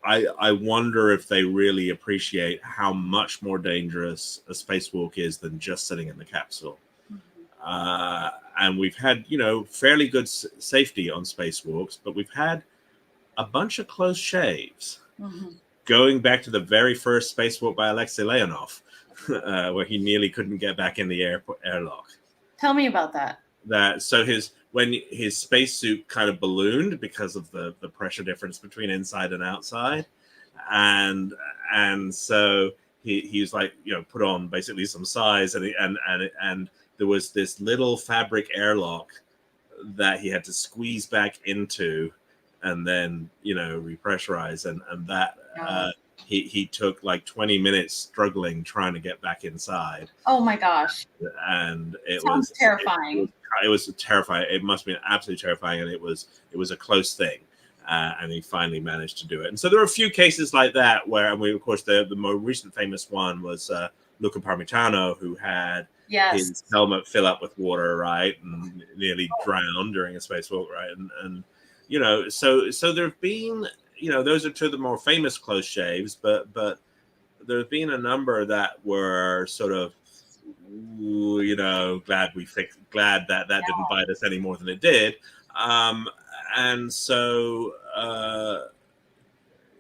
I wonder if they really appreciate how much more dangerous a spacewalk is than just sitting in the capsule. And we've had, fairly good safety on spacewalks, but we've had a bunch of close shaves. Going back to the very first spacewalk by Alexei Leonov, where he nearly couldn't get back in the airlock. Tell me about that. When his spacesuit kind of ballooned because of the pressure difference between inside and outside, and so he was like, put on basically some size, and there was this little fabric airlock that he had to squeeze back into and then repressurize, and that he took like 20 minutes struggling trying to get back inside. Oh my gosh. And it sounds terrifying. It was terrifying. It must have been absolutely terrifying, and it was a close thing, and he finally managed to do it. And so there were a few cases like that where, of course, the more recent famous one was Luca Parmitano, who had his helmet fill up with water, right, and nearly drowned during a spacewalk, right, and so there have been, those are two of the more famous close shaves, but there have been a number that were sort of, glad that didn't bite us any more than it did, and so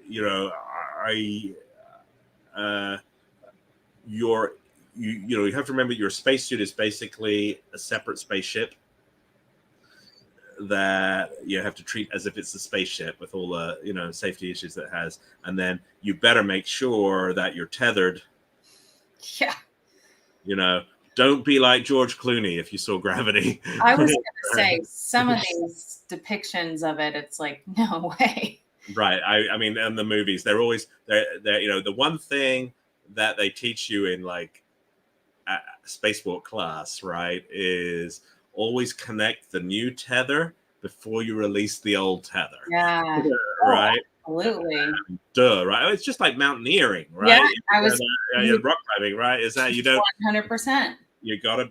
you have to remember your spacesuit is basically a separate spaceship that you have to treat as if it's a spaceship with all the safety issues that it has, and then you better make sure that you're tethered. Don't be like George Clooney if you saw Gravity. I was going to say, some of these depictions of it, it's like, no way. Right. I mean, in the movies, they're always the one thing that they teach you in like spacewalk class, right, is always connect the new tether before you release the old tether. Yeah. Right. Absolutely. Duh. Right. It's just like mountaineering, right? Yeah. Rock climbing, right? Is that you don't 100%. You gotta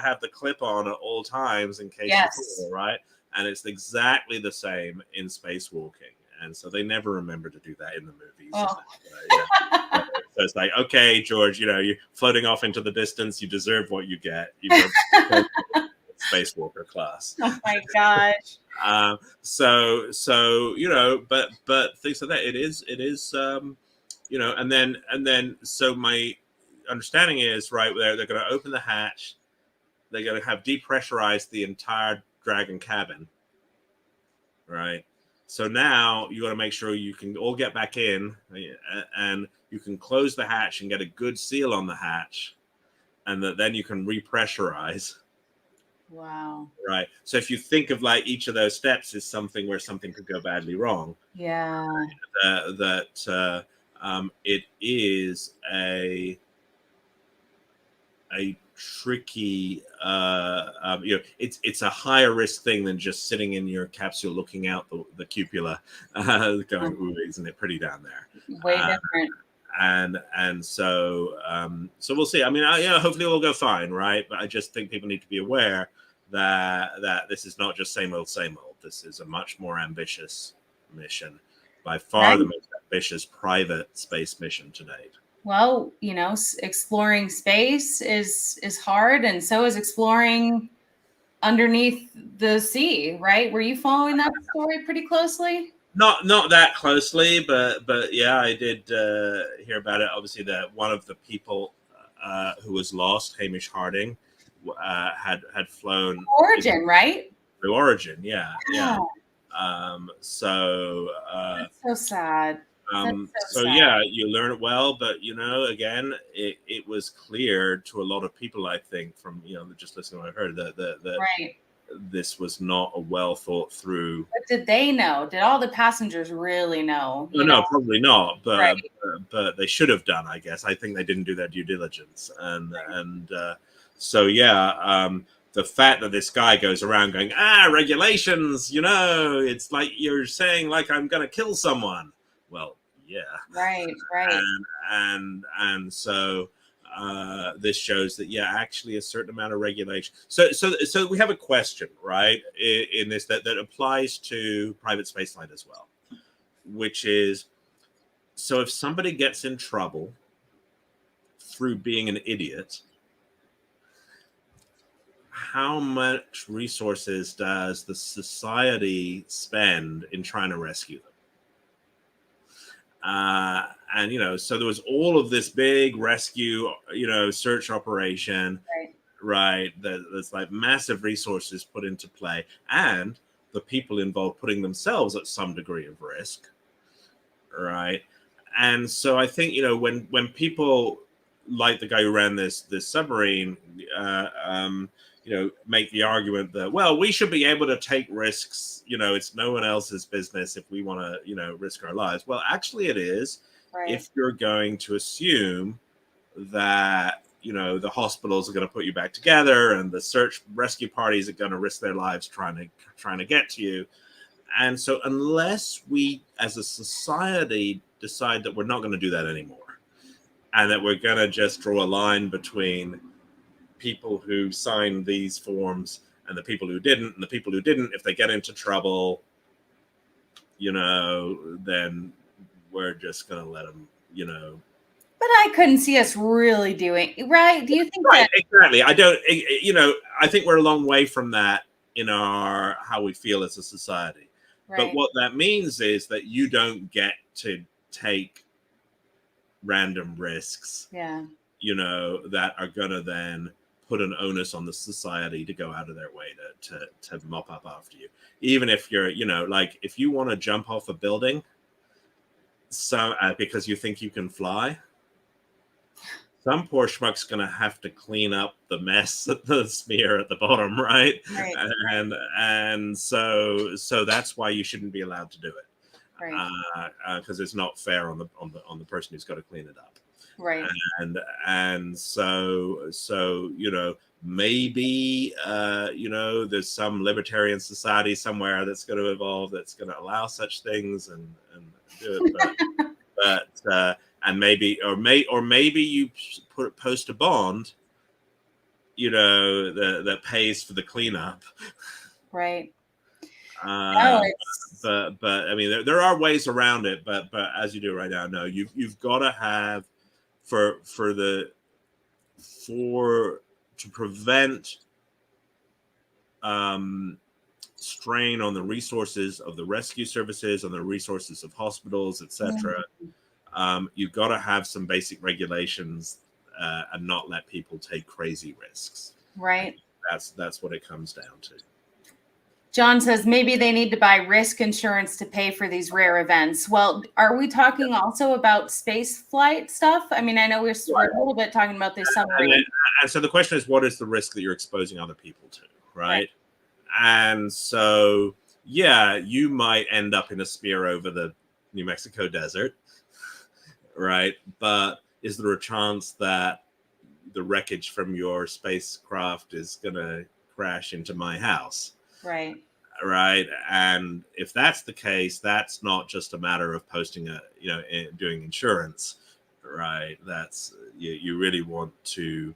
have the clip on at all times in case you fall, right? And it's exactly the same in spacewalking. And so they never remember to do that in the movies. Oh. So it's like, okay, George, you're floating off into the distance. You deserve what you get. You spacewalker class. Oh my gosh. So but things like that. It is and then so my understanding is, right, they're going to open the hatch. They're going to have depressurized the entire Dragon cabin, right? So now you got to make sure you can all get back in, and you can close the hatch and get a good seal on the hatch, and then you can repressurize. Wow. Right. So if you think of like each of those steps is something where something could go badly wrong. Yeah. It is a tricky it's a higher risk thing than just sitting in your capsule looking out the cupola going, ooh, isn't it pretty down there? Way different. And so we'll see. I mean, hopefully it will go fine, right? But I just think people need to be aware that this is not just same old. This is a much more ambitious mission, by far the most ambitious private space mission to date. Well, exploring space is hard, and so is exploring underneath the sea, right? Were you following that story pretty closely? Not that closely, but yeah, I did hear about it. Obviously, that one of the people who was lost, Hamish Harding, had flown Origin, right? Through Origin, yeah. That's so sad. That's so So sad. yeah, you learn it well, but again, it was clear to a lot of people, I think, from just listening to what I heard, that Right. this was not a well thought through. But did they know? Did all the passengers really know? No, no, probably not, but Right. but they should have done, I guess. I think they didn't do their due diligence, and Right. so yeah, the fact that this guy goes around going, regulations, it's like you're saying, like, I'm gonna kill someone. Well, yeah, Right. Right. and so this shows that actually a certain amount of regulation. So we have a question, right, in this that applies to private spaceflight as well, which is, so if somebody gets in trouble through being an idiot, how much resources does the society spend in trying to rescue them? And so there was all of this big rescue, search operation, right? There's like massive resources put into play, and the people involved putting themselves at some degree of risk, right? And so I think when people like the guy who ran this submarine, make the argument that, well, we should be able to take risks. It's no one else's business if we want to, risk our lives. Well, actually, it is. Right. If you're going to assume that the hospitals are going to put you back together, and the search rescue parties are going to risk their lives trying to get to you. And so unless we as a society decide that we're not going to do that anymore, and that we're going to just draw a line between people who signed these forms and the people who didn't, and the people who didn't, if they get into trouble, then we're just going to let them, But I couldn't see us really doing, right? Do you think right, that? Exactly. I think we're a long way from that in our how we feel as a society. Right. But what that means is that you don't get to take random risks, that are going to then put an onus on the society to go out of their way to mop up after you. Even if you're, like, if you want to jump off a building because you think you can fly, some poor schmuck's going to have to clean up the mess, the smear at the bottom, right? And so that's why you shouldn't be allowed to do it, right? Because it's not fair on the person who's got to clean it up, right? And so maybe there's some libertarian society somewhere that's going to evolve that's going to allow such things and do it, but and maybe you post a bond, that pays for the cleanup, right? But I mean, there are ways around it. But as you do right now, no, you've got to have to prevent strain on the resources of the rescue services, on the resources of hospitals, etc. You've got to have some basic regulations and not let people take crazy risks. Right. That's what it comes down to. John says maybe they need to buy risk insurance to pay for these rare events. Well, are we talking also about space flight stuff? I mean, I know we're a little bit talking about this submarine. And so the question is, what is the risk that you're exposing other people to, right? And so, you might end up in a spear over the New Mexico desert, right? But is there a chance that the wreckage from your spacecraft is going to crash into my house? Right. And if that's the case, that's not just a matter of posting doing insurance, right? That's you really want to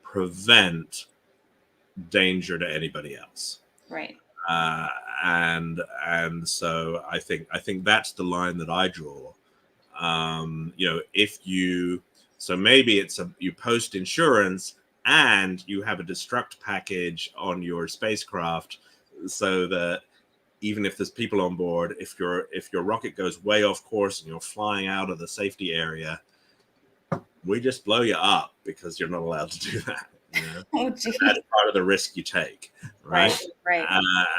prevent danger to anybody else, right? And so I think that's the line that I draw. If you, so maybe you post insurance and you have a destruct package on your spacecraft, so that even if there's people on board, if your rocket goes way off course and you're flying out of the safety area, we just blow you up because you're not allowed to do that. You know, Oh, geez. that's part of the risk you take, right? Right.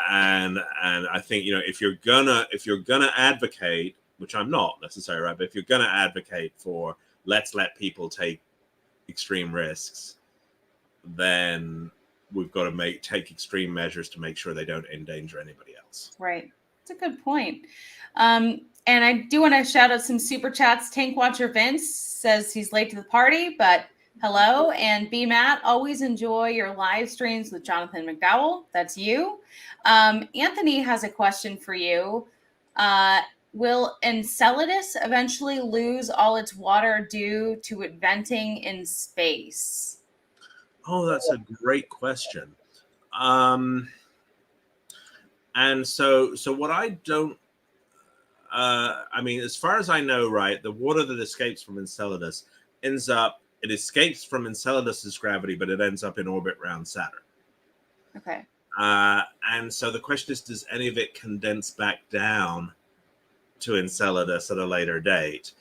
And I think, you know, if you're gonna advocate, which I'm not necessarily, right, but if you're gonna advocate for let's let people take extreme risks, then we've got to take extreme measures to make sure they don't endanger anybody else. Right. That's a good point. And I do want to shout out some super chats. Tank Watcher Vince says he's late to the party, but hello. And B Matt, always enjoy your live streams with Jonathan McDowell. That's you. Anthony has a question for you. Will Enceladus eventually lose all its water due to it venting in space? Oh, that's a great question. And so what I don't, I mean, as far as I know, right, the water that escapes from Enceladus it escapes from Enceladus's gravity, but it ends up in orbit around Saturn. Okay. And so the question is, does any of it condense back down to Enceladus at a later date?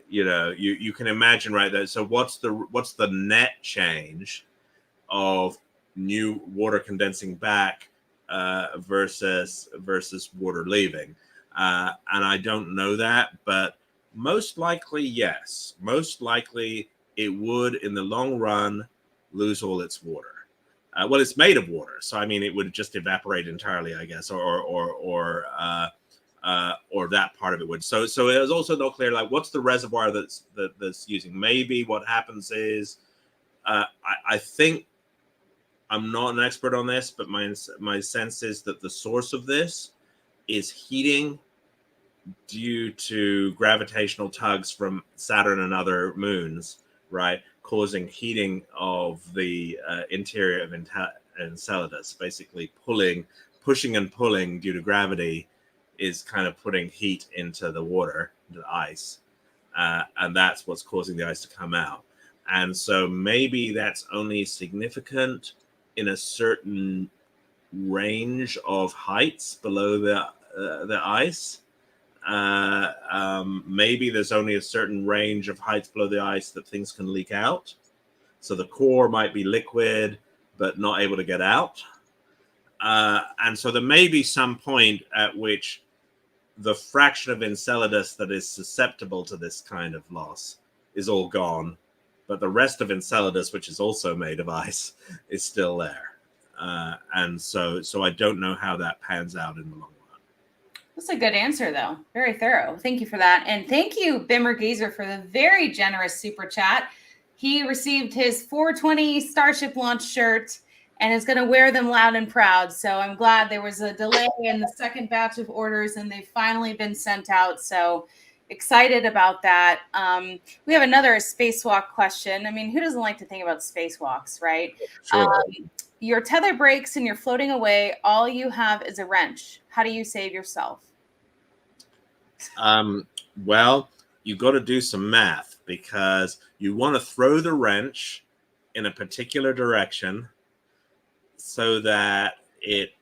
You know, you can imagine, right? That so what's the net change of new water condensing back versus water leaving? And I don't know that, but most likely, yes. Most likely, it would, in the long run, lose all its water. Well, it's made of water, so I mean, it would just evaporate entirely, I guess, or that part of it would. So it was also not clear, like, what's the reservoir that's using? Maybe what happens is, I think, I'm not an expert on this, but my sense is that the source of this is heating due to gravitational tugs from Saturn and other moons, right, causing heating of the interior of Enceladus. Basically, pushing and pulling due to gravity is kind of putting heat into the water, into the ice, and that's what's causing the ice to come out. And so maybe that's only significant in a certain range of heights below the ice. Maybe there's only a certain range of heights below the ice that things can leak out. So the core might be liquid, but not able to get out. And so there may be some point at which the fraction of Enceladus that is susceptible to this kind of loss is all gone, but the rest of Enceladus, which is also made of ice, is still there. And so I don't know how that pans out in the long run. That's a good answer, though. Very thorough. Thank you for that. And thank you, Bimmer Geezer, for the very generous super chat. He received his 420 Starship launch shirt and is going to wear them loud and proud. So I'm glad there was a delay in the second batch of orders and they've finally been sent out. So excited about that. We have another spacewalk question. I mean, who doesn't like to think about spacewalks, right? Sure. Your tether breaks and you're floating away. All you have is a wrench. How do you save yourself? Well, you got to do some math because you want to throw the wrench in a particular direction so that it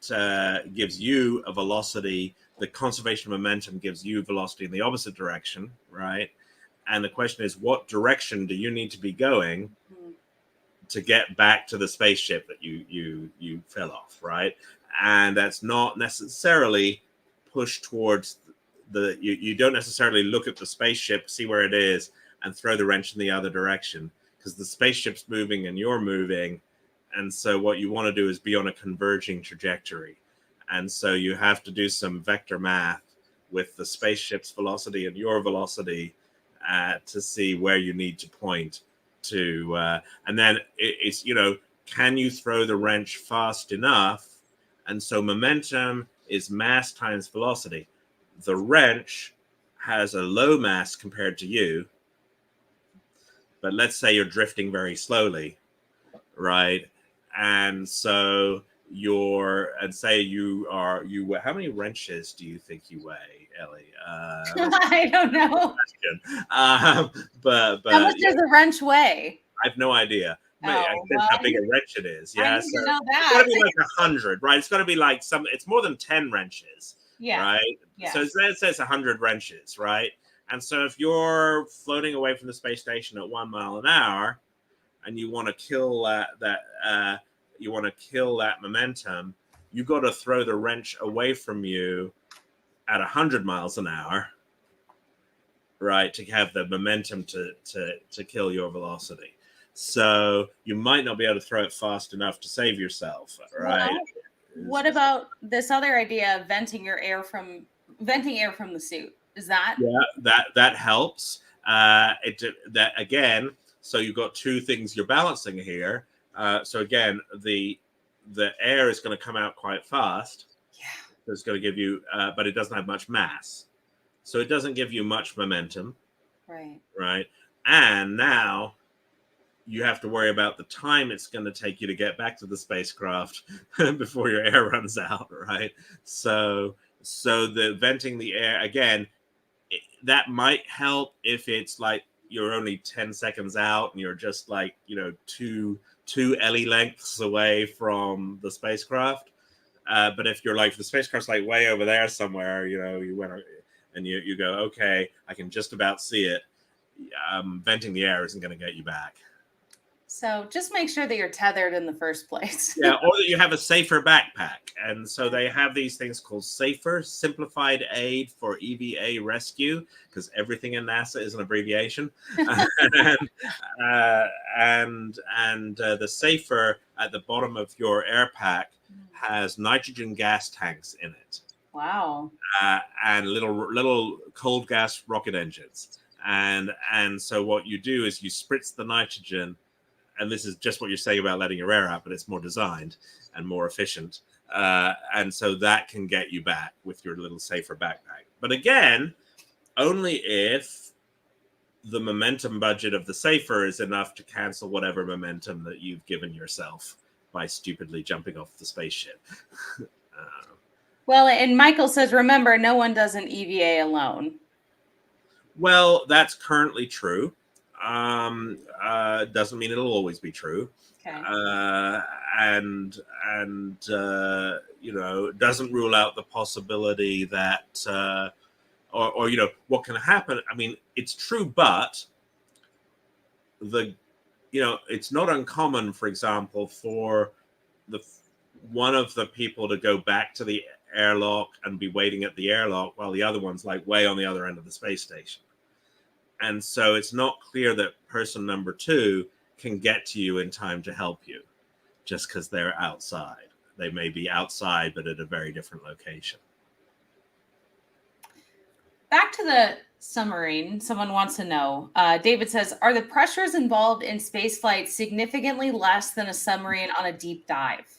gives you a velocity. The conservation of momentum gives you velocity in the opposite direction, right? And the question is, what direction do you need to be going to get back to the spaceship that you fell off, right? And that's not necessarily pushed towards you don't necessarily look at the spaceship, see where it is, and throw the wrench in the other direction because the spaceship's moving and you're moving. And so what you want to do is be on a converging trajectory. And so you have to do some vector math with the spaceship's velocity and your velocity to see where you need to point to. And then it's, can you throw the wrench fast enough? And so momentum is mass times velocity. The wrench has a low mass compared to you, but let's say you're drifting very slowly, right? And so how many wrenches do you think you weigh, Ellie? I don't know. But how much does a wrench weigh? I have no idea. I guess how big a wrench it is. Yeah, I need to know that. It's got to be like 100, right? It's got to be like it's more than 10 wrenches. Yeah. Right. Yeah. So let's say it's 100 wrenches, right? And so if you're floating away from the space station at 1 mile an hour, and you want to kill that momentum, you got to throw the wrench away from you at 100 miles an hour, right, to have the momentum to kill your velocity. So you might not be able to throw it fast enough to save yourself, right? Well, what about this other idea of venting air from the suit? Is that? Yeah, that helps. That again. So you've got two things you're balancing here. So again, the air is going to come out quite fast. Yeah. It's going to give you, but it doesn't have much mass, so it doesn't give you much momentum. Right. Right. And now you have to worry about the time it's going to take you to get back to the spacecraft before your air runs out. Right. So the venting the air again, that might help if it's like you're only 10 seconds out and you're just like, two LE lengths away from the spacecraft. But if you're like, the spacecraft's like way over there somewhere, you went and you go, okay, I can just about see it. Venting the air isn't going to get you back. So just make sure that you're tethered in the first place. Yeah, or that you have a safer backpack. And so they have these things called SAFER, Simplified Aid for EVA Rescue, because everything in NASA is an abbreviation. and the SAFER at the bottom of your air pack has nitrogen gas tanks in it. Wow. And little cold gas rocket engines. And so what you do is you spritz the nitrogen, and this is just what you're saying about letting your air out, but it's more designed and more efficient. And so that can get you back with your little safer backpack. But again, only if the momentum budget of the safer is enough to cancel whatever momentum that you've given yourself by stupidly jumping off the spaceship. Well, and Michael says, remember, no one does an EVA alone. Well, that's currently true. Doesn't mean it'll always be true. Okay. And doesn't rule out the possibility that or what can happen. I mean, it's true, but it's not uncommon, for example, for one of the people to go back to the airlock and be waiting at the airlock while the other one's like way on the other end of the space station. And so it's not clear that person number 2 can get to you in time to help you just because they're outside. They may be outside, but at a very different location. Back to the submarine. Someone wants to know. David says, are the pressures involved in spaceflight significantly less than a submarine on a deep dive?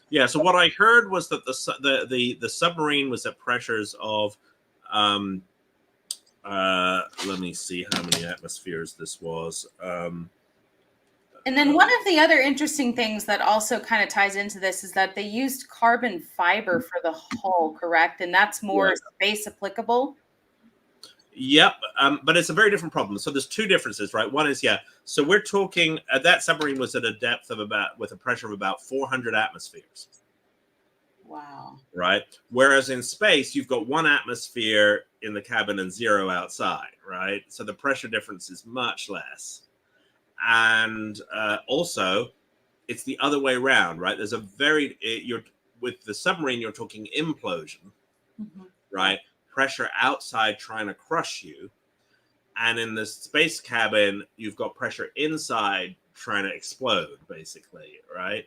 Yeah. So what I heard was that the submarine was at pressures of let me see how many atmospheres this was. And then one of the other interesting things that also kind of ties into this is that they used carbon fiber for the hull, correct? And that's more space applicable. Yep, but it's a very different problem. So there's two differences, right? One is, so we're talking, that submarine was at a depth of with a pressure of about 400 atmospheres. Wow. Right? Whereas in space, you've got 1 atmosphere in the cabin and 0 outside, right? So the pressure difference is much less. And also, it's the other way around, right? There's with the submarine, you're talking implosion, right? Pressure outside trying to crush you. And in the space cabin, you've got pressure inside trying to explode, basically, right?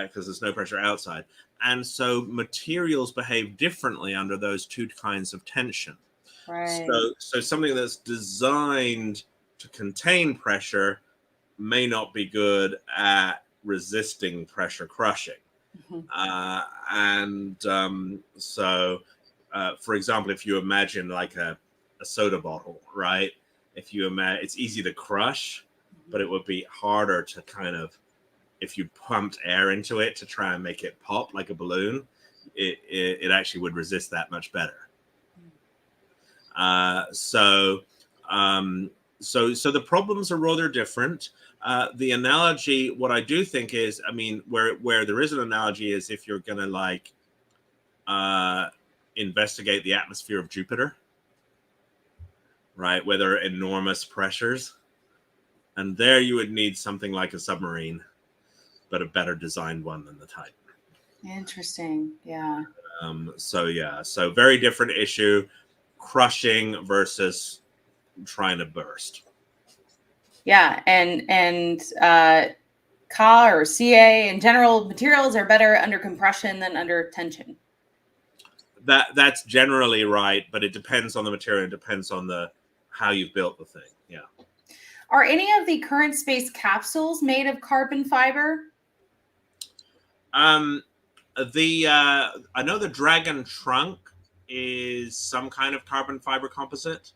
Because there's no pressure outside. And so materials behave differently under those two kinds of tension. Right. So something that's designed to contain pressure may not be good at resisting pressure crushing. For example, if you imagine like a soda bottle, right? If you imagine, it's easy to crush, but it would be harder to kind of, if you pumped air into it to try and make it pop like a balloon, it actually would resist that much better. So the problems are rather different. The analogy, what I do think is, I mean, where there is an analogy is if you're going to like investigate the atmosphere of Jupiter, right? Where there are enormous pressures. And there you would need something like a submarine, but a better designed one than the Titan. Interesting. Yeah. So very different issue, crushing versus trying to burst. Yeah, and Ca or Ca in general, materials are better under compression than under tension. That's generally right, but it depends on the material. It depends on how you've built the thing. Yeah. Are any of the current space capsules made of carbon fiber? I know the Dragon trunk is some kind of carbon fiber composite.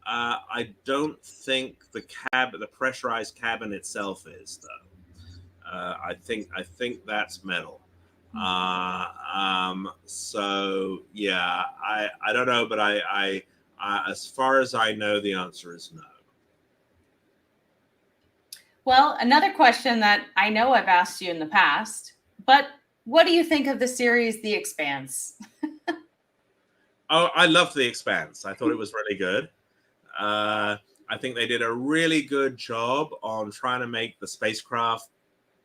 I don't think the pressurized cabin itself is, though. I think that's metal. So yeah, I don't know, but I as far as I know, the answer is no. Well, another question that I know I've asked you in the past, but what do you think of the series The Expanse? Oh, I loved The Expanse. I thought it was really good. I think they did a really good job on trying to make the spacecraft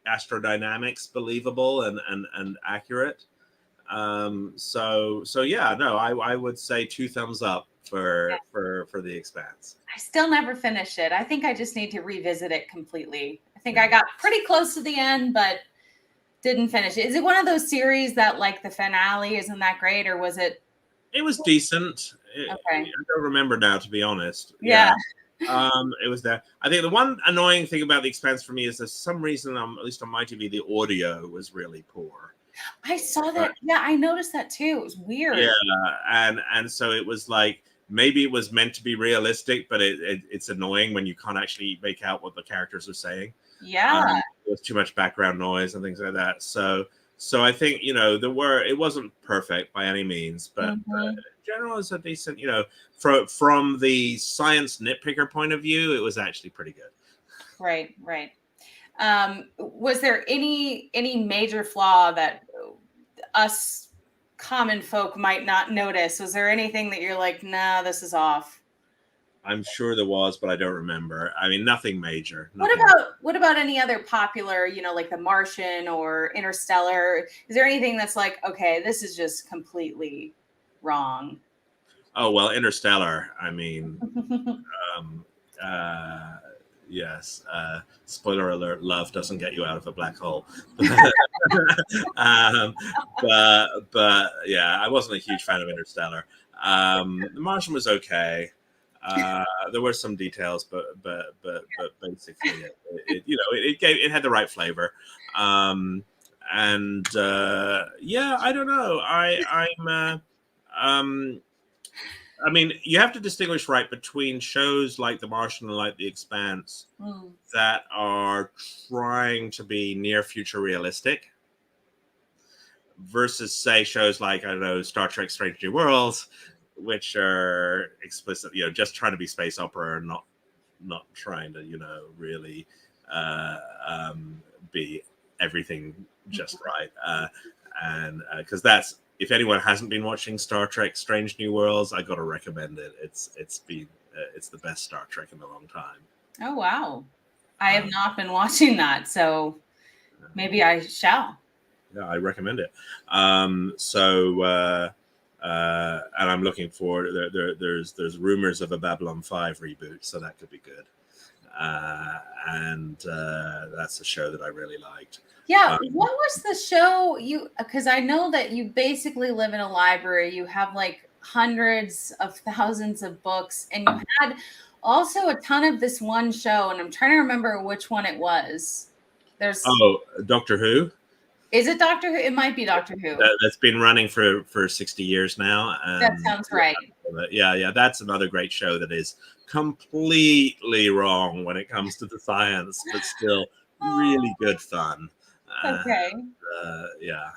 astrodynamics believable and accurate. So yeah, no, I would say 2 thumbs up for The Expanse. I still never finished it. I think I just need to revisit it completely. I think I got pretty close to the end, but didn't finish it. Is it one of those series that like the finale isn't that great, or was it? It was decent. Okay. I don't remember now, to be honest. Yeah. It was there. I think the one annoying thing about The Expanse for me is there's some reason, at least on my TV, the audio was really poor. I saw that. Yeah, I noticed that too. It was weird. Yeah, and so it was like maybe it was meant to be realistic, but it's annoying when you can't actually make out what the characters are saying. Yeah. With too much background noise and things like that. So I think, it wasn't perfect by any means, but in general, it's a decent, from the science nitpicker point of view, it was actually pretty good. Right. Was there any major flaw that us common folk might not notice? Was there anything that you're like, nah, this is off? I'm sure there was, but I don't remember. I mean, nothing major. What about any other popular, like The Martian or Interstellar? Is there anything that's like, okay, this is just completely wrong? Oh, well, Interstellar. I mean, yes. Spoiler alert: love doesn't get you out of a black hole. But yeah, I wasn't a huge fan of Interstellar. The Martian was okay. There were some details, but basically, it had the right flavor. Yeah, I don't know. I mean, you have to distinguish between shows like The Martian and like The Expanse that are trying to be near future realistic versus, say, shows like, I don't know, Star Trek: Strange New Worlds, which are explicit, just trying to be space opera and not trying to, really be everything just right. And because that's, if anyone hasn't been watching Star Trek: Strange New Worlds, I got to recommend it. It's the best Star Trek in a long time. Oh wow, I have not been watching that, so maybe I shall. Yeah, I recommend it. And I'm looking forward. There's rumors of a Babylon 5 reboot, so that could be good. And that's a show that I really liked. Yeah, what was the show because I know that you basically live in a library. You have like hundreds of thousands of books, and you had also a ton of this one show, and I'm trying to remember which one it was. Doctor Who. Is it Doctor Who? It might be Doctor Who. That's been running for 60 years now. That sounds right. Yeah, that's another great show that is completely wrong when it comes to the science, but still really good fun. Okay. Yeah.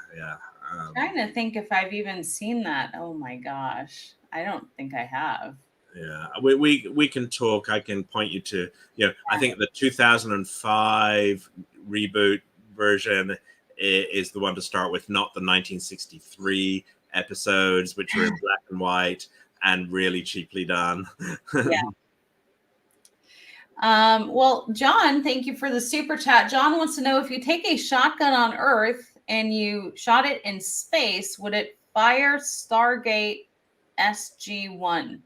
Trying to think if I've even seen that. Oh my gosh, I don't think I have. Yeah, we can talk. I can point you to, I think the 2005 reboot version is the one to start with, not the 1963 episodes, which were in black and white and really cheaply done. Yeah. Well, John, thank you for the super chat. John wants to know, if you take a shotgun on Earth and you shot it in space, would it fire Stargate SG-1?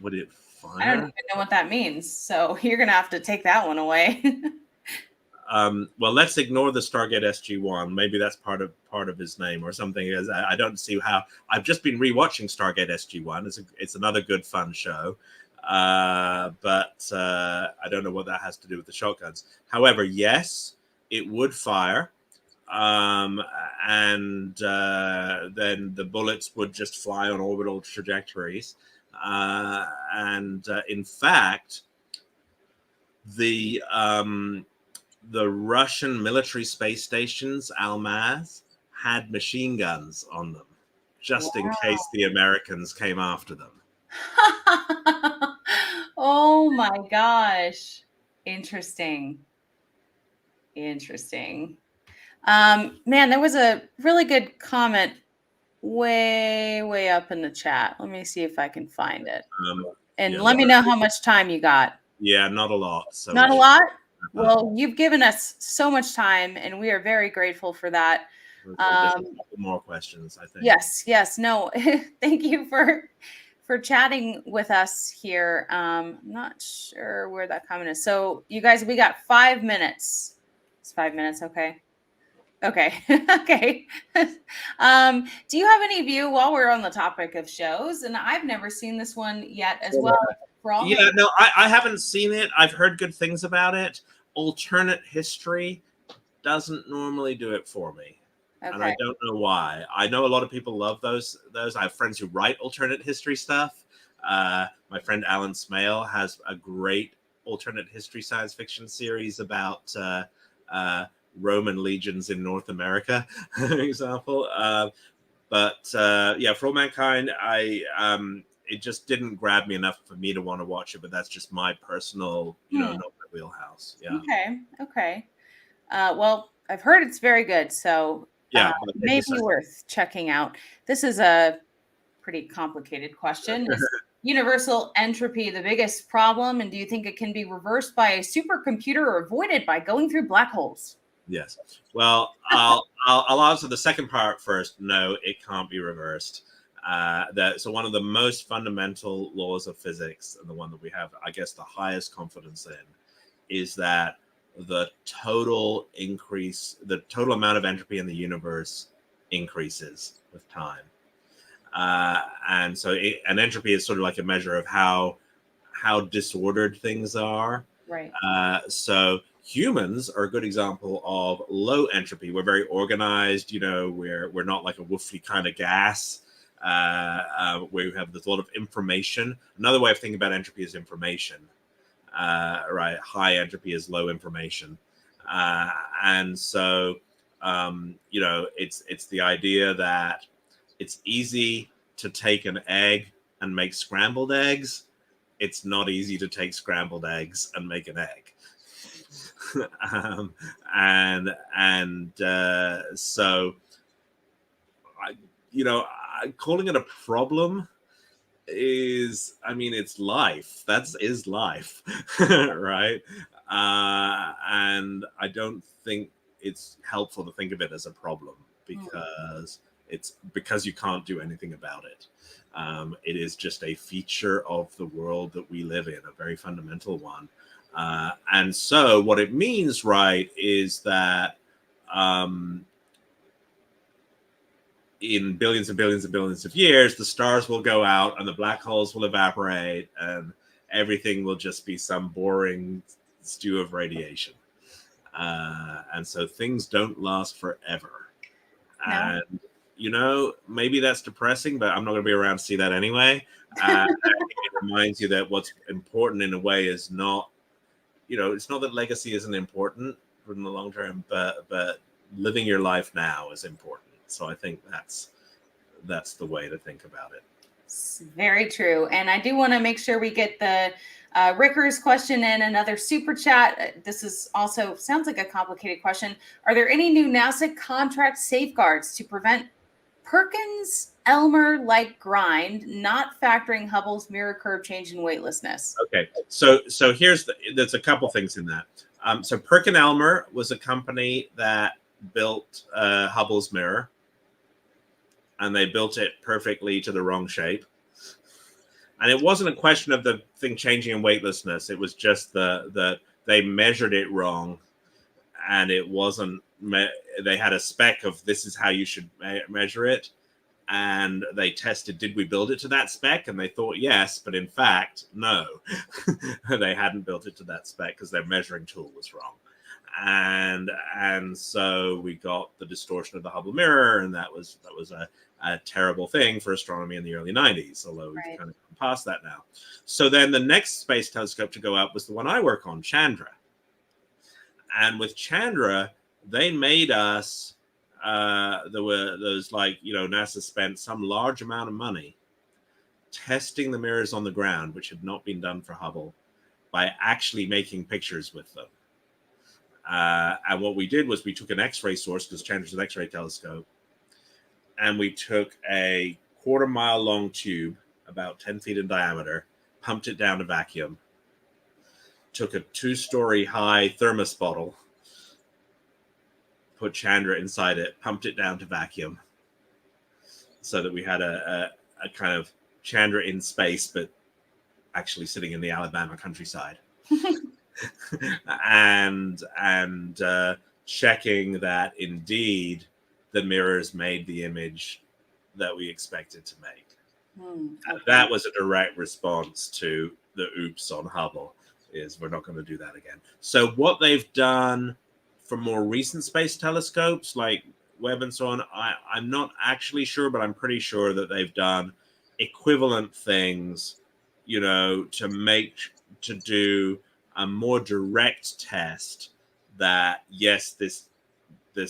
Would it I don't fire? even know what that means, so you're gonna have to take that one away. Well, let's ignore the Stargate SG-1. Maybe that's part of his name or something. As I don't see how. I've just been rewatching Stargate SG-1. It's another good fun show, but I don't know what that has to do with the shotguns. However, yes, it would fire, and then the bullets would just fly on orbital trajectories. And in fact, the Russian military space stations, Almaz, had machine guns on them, just in case the Americans came after them. Oh my gosh. Interesting. Interesting. Man, there was a really good comment way up in the chat. Let me see if I can find it. And Yeah, let me know how much time you got. yeah, not a lot. So not a lot? Well, you've given us so much time, and we are very grateful for that. There's a couple more questions, I think. Yes. No, thank you for chatting with us here. I'm not sure where that comment is. So, you guys, we got 5 minutes. It's 5 minutes, okay? Okay. Okay. Do you have any view, while we're on the topic of shows, and I've never seen this one yet as well. Yeah, no, I haven't seen it. I've heard good things about it. Alternate history doesn't normally do it for me. Okay. And I don't know why. I know a lot of people love those. I have friends who write alternate history stuff. My friend Alan Smale has a great alternate history science fiction series about Roman legions in North America, for example. But For All Mankind, it just didn't grab me enough for me to want to watch it. But that's just my personal, not my wheelhouse. Yeah. Okay. Well, I've heard it's very good, so maybe worth checking out. This is a pretty complicated question. Is universal entropy the biggest problem, and do you think it can be reversed by a supercomputer or avoided by going through black holes? Yes. Well, I'll answer the second part first. No, it can't be reversed. So one of the most fundamental laws of physics, and the one that we have, I guess, the highest confidence in, is that the total amount of entropy in the universe increases with time. And so an entropy is sort of like a measure of how disordered things are. Right. So humans are a good example of low entropy. We're very organized. We're not like a woofy kind of gas. We have a lot of information. Another way of thinking about entropy is information. Right. High entropy is low information. And so, it's the idea that it's easy to take an egg and make scrambled eggs. It's not easy to take scrambled eggs and make an egg. So, calling it a problem is, it's life. Is life, right? And I don't think it's helpful to think of it as a problem, because you can't do anything about it. It is just a feature of the world that we live in, a very fundamental one. And so what it means, right, is that in billions and billions and billions of years, the stars will go out and the black holes will evaporate and everything will just be some boring stew of radiation. And so things don't last forever. No. And, maybe that's depressing, but I'm not going to be around to see that anyway. It reminds you that what's important in a way is not, it's not that legacy isn't important in the long term, but living your life now is important. So I think that's the way to think about it. It's very true. And I do want to make sure we get the Ricker's question in, another super chat. This is also sounds like a complicated question. Are there any new NASA contract safeguards to prevent Perkins-Elmer-like grind, not factoring Hubble's mirror curve change in weightlessness. Okay, so there's a couple things in that. So Perkin-Elmer was a company that built Hubble's mirror, and they built it perfectly to the wrong shape. And it wasn't a question of the thing changing in weightlessness. It was just they measured it wrong, and it wasn't. They had a spec of this is how you should measure it, and they tested, did we build it to that spec? And they thought yes, but in fact no, they hadn't built it to that spec because their measuring tool was wrong. And so we got the distortion of the Hubble mirror, and that was a terrible thing for astronomy in the early 90s, although we've kind of come past that now. So then the next space telescope to go up was the one I work on, Chandra. And with Chandra, they made us, there were those, like, you know, NASA spent some large amount of money testing the mirrors on the ground, which had not been done for Hubble, by actually making pictures with them. And what we did was we took an X-ray source, because Chandra's an X-ray telescope, and we took a 1/4 mile long tube, about 10 feet in diameter, pumped it down to vacuum, took a 2-story high thermos bottle, put Chandra inside it, pumped it down to vacuum, so that we had a kind of Chandra in space, but actually sitting in the Alabama countryside. and checking that indeed the mirrors made the image that we expected to make. And that was a direct response to the oops on Hubble, is we're not going to do that again. So what they've done for more recent space telescopes like Webb and so on, I'm not actually sure, but I'm pretty sure that they've done equivalent things, you know, to do a more direct test that yes, this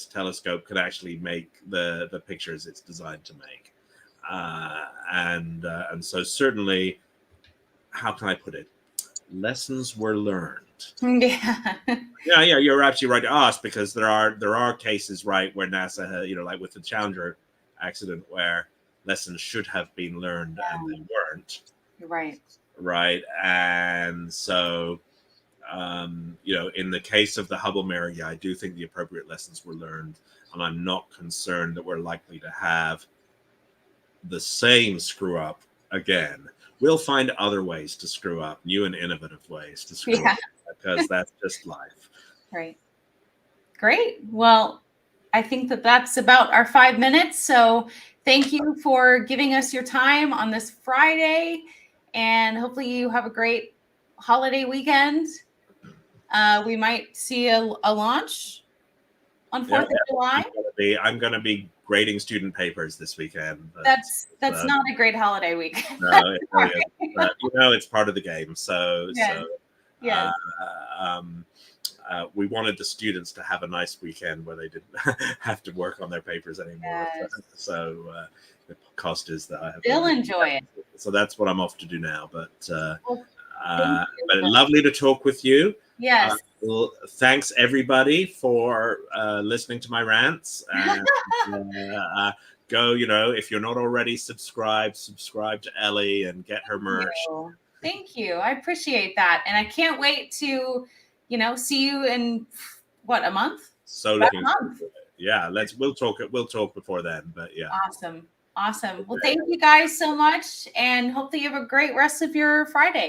telescope could actually make the pictures it's designed to make. And so certainly, how can I put it? Lessons were learned. Yeah. Yeah, you're absolutely right to ask, because there are cases, right, where NASA had, you know, like with the Challenger accident, where lessons should have been learned and they weren't. Right. Right. And so, you know, in the case of the Hubble mirror, yeah, I do think the appropriate lessons were learned, and I'm not concerned that we're likely to have the same screw up again. We'll find other ways to screw up, new and innovative ways to screw up, because that's just life. Right. Great. Well, I think that that's about our 5 minutes. So thank you for giving us your time on this Friday, and hopefully you have a great holiday weekend. We might see a launch on 4th of July. I'm going to be grading student papers this weekend. That's not a great holiday weekend. No, it really isn't. But, you know, it's part of the game. So, yes. We wanted the students to have a nice weekend where they didn't have to work on their papers anymore. Yes. So the cost is that I have. They'll enjoy it. So that's what I'm off to do now. But lovely to talk with you. Yes. Well, thanks everybody for listening to my rants. And, go, you know, if you're not already subscribe to Ellie and get her merch. Thank you. I appreciate that. And I can't wait to, you know, see you in a month? So looking forward to it. Yeah, we'll talk before then, but yeah. Awesome. Well, thank you guys so much, and hopefully you have a great rest of your Friday.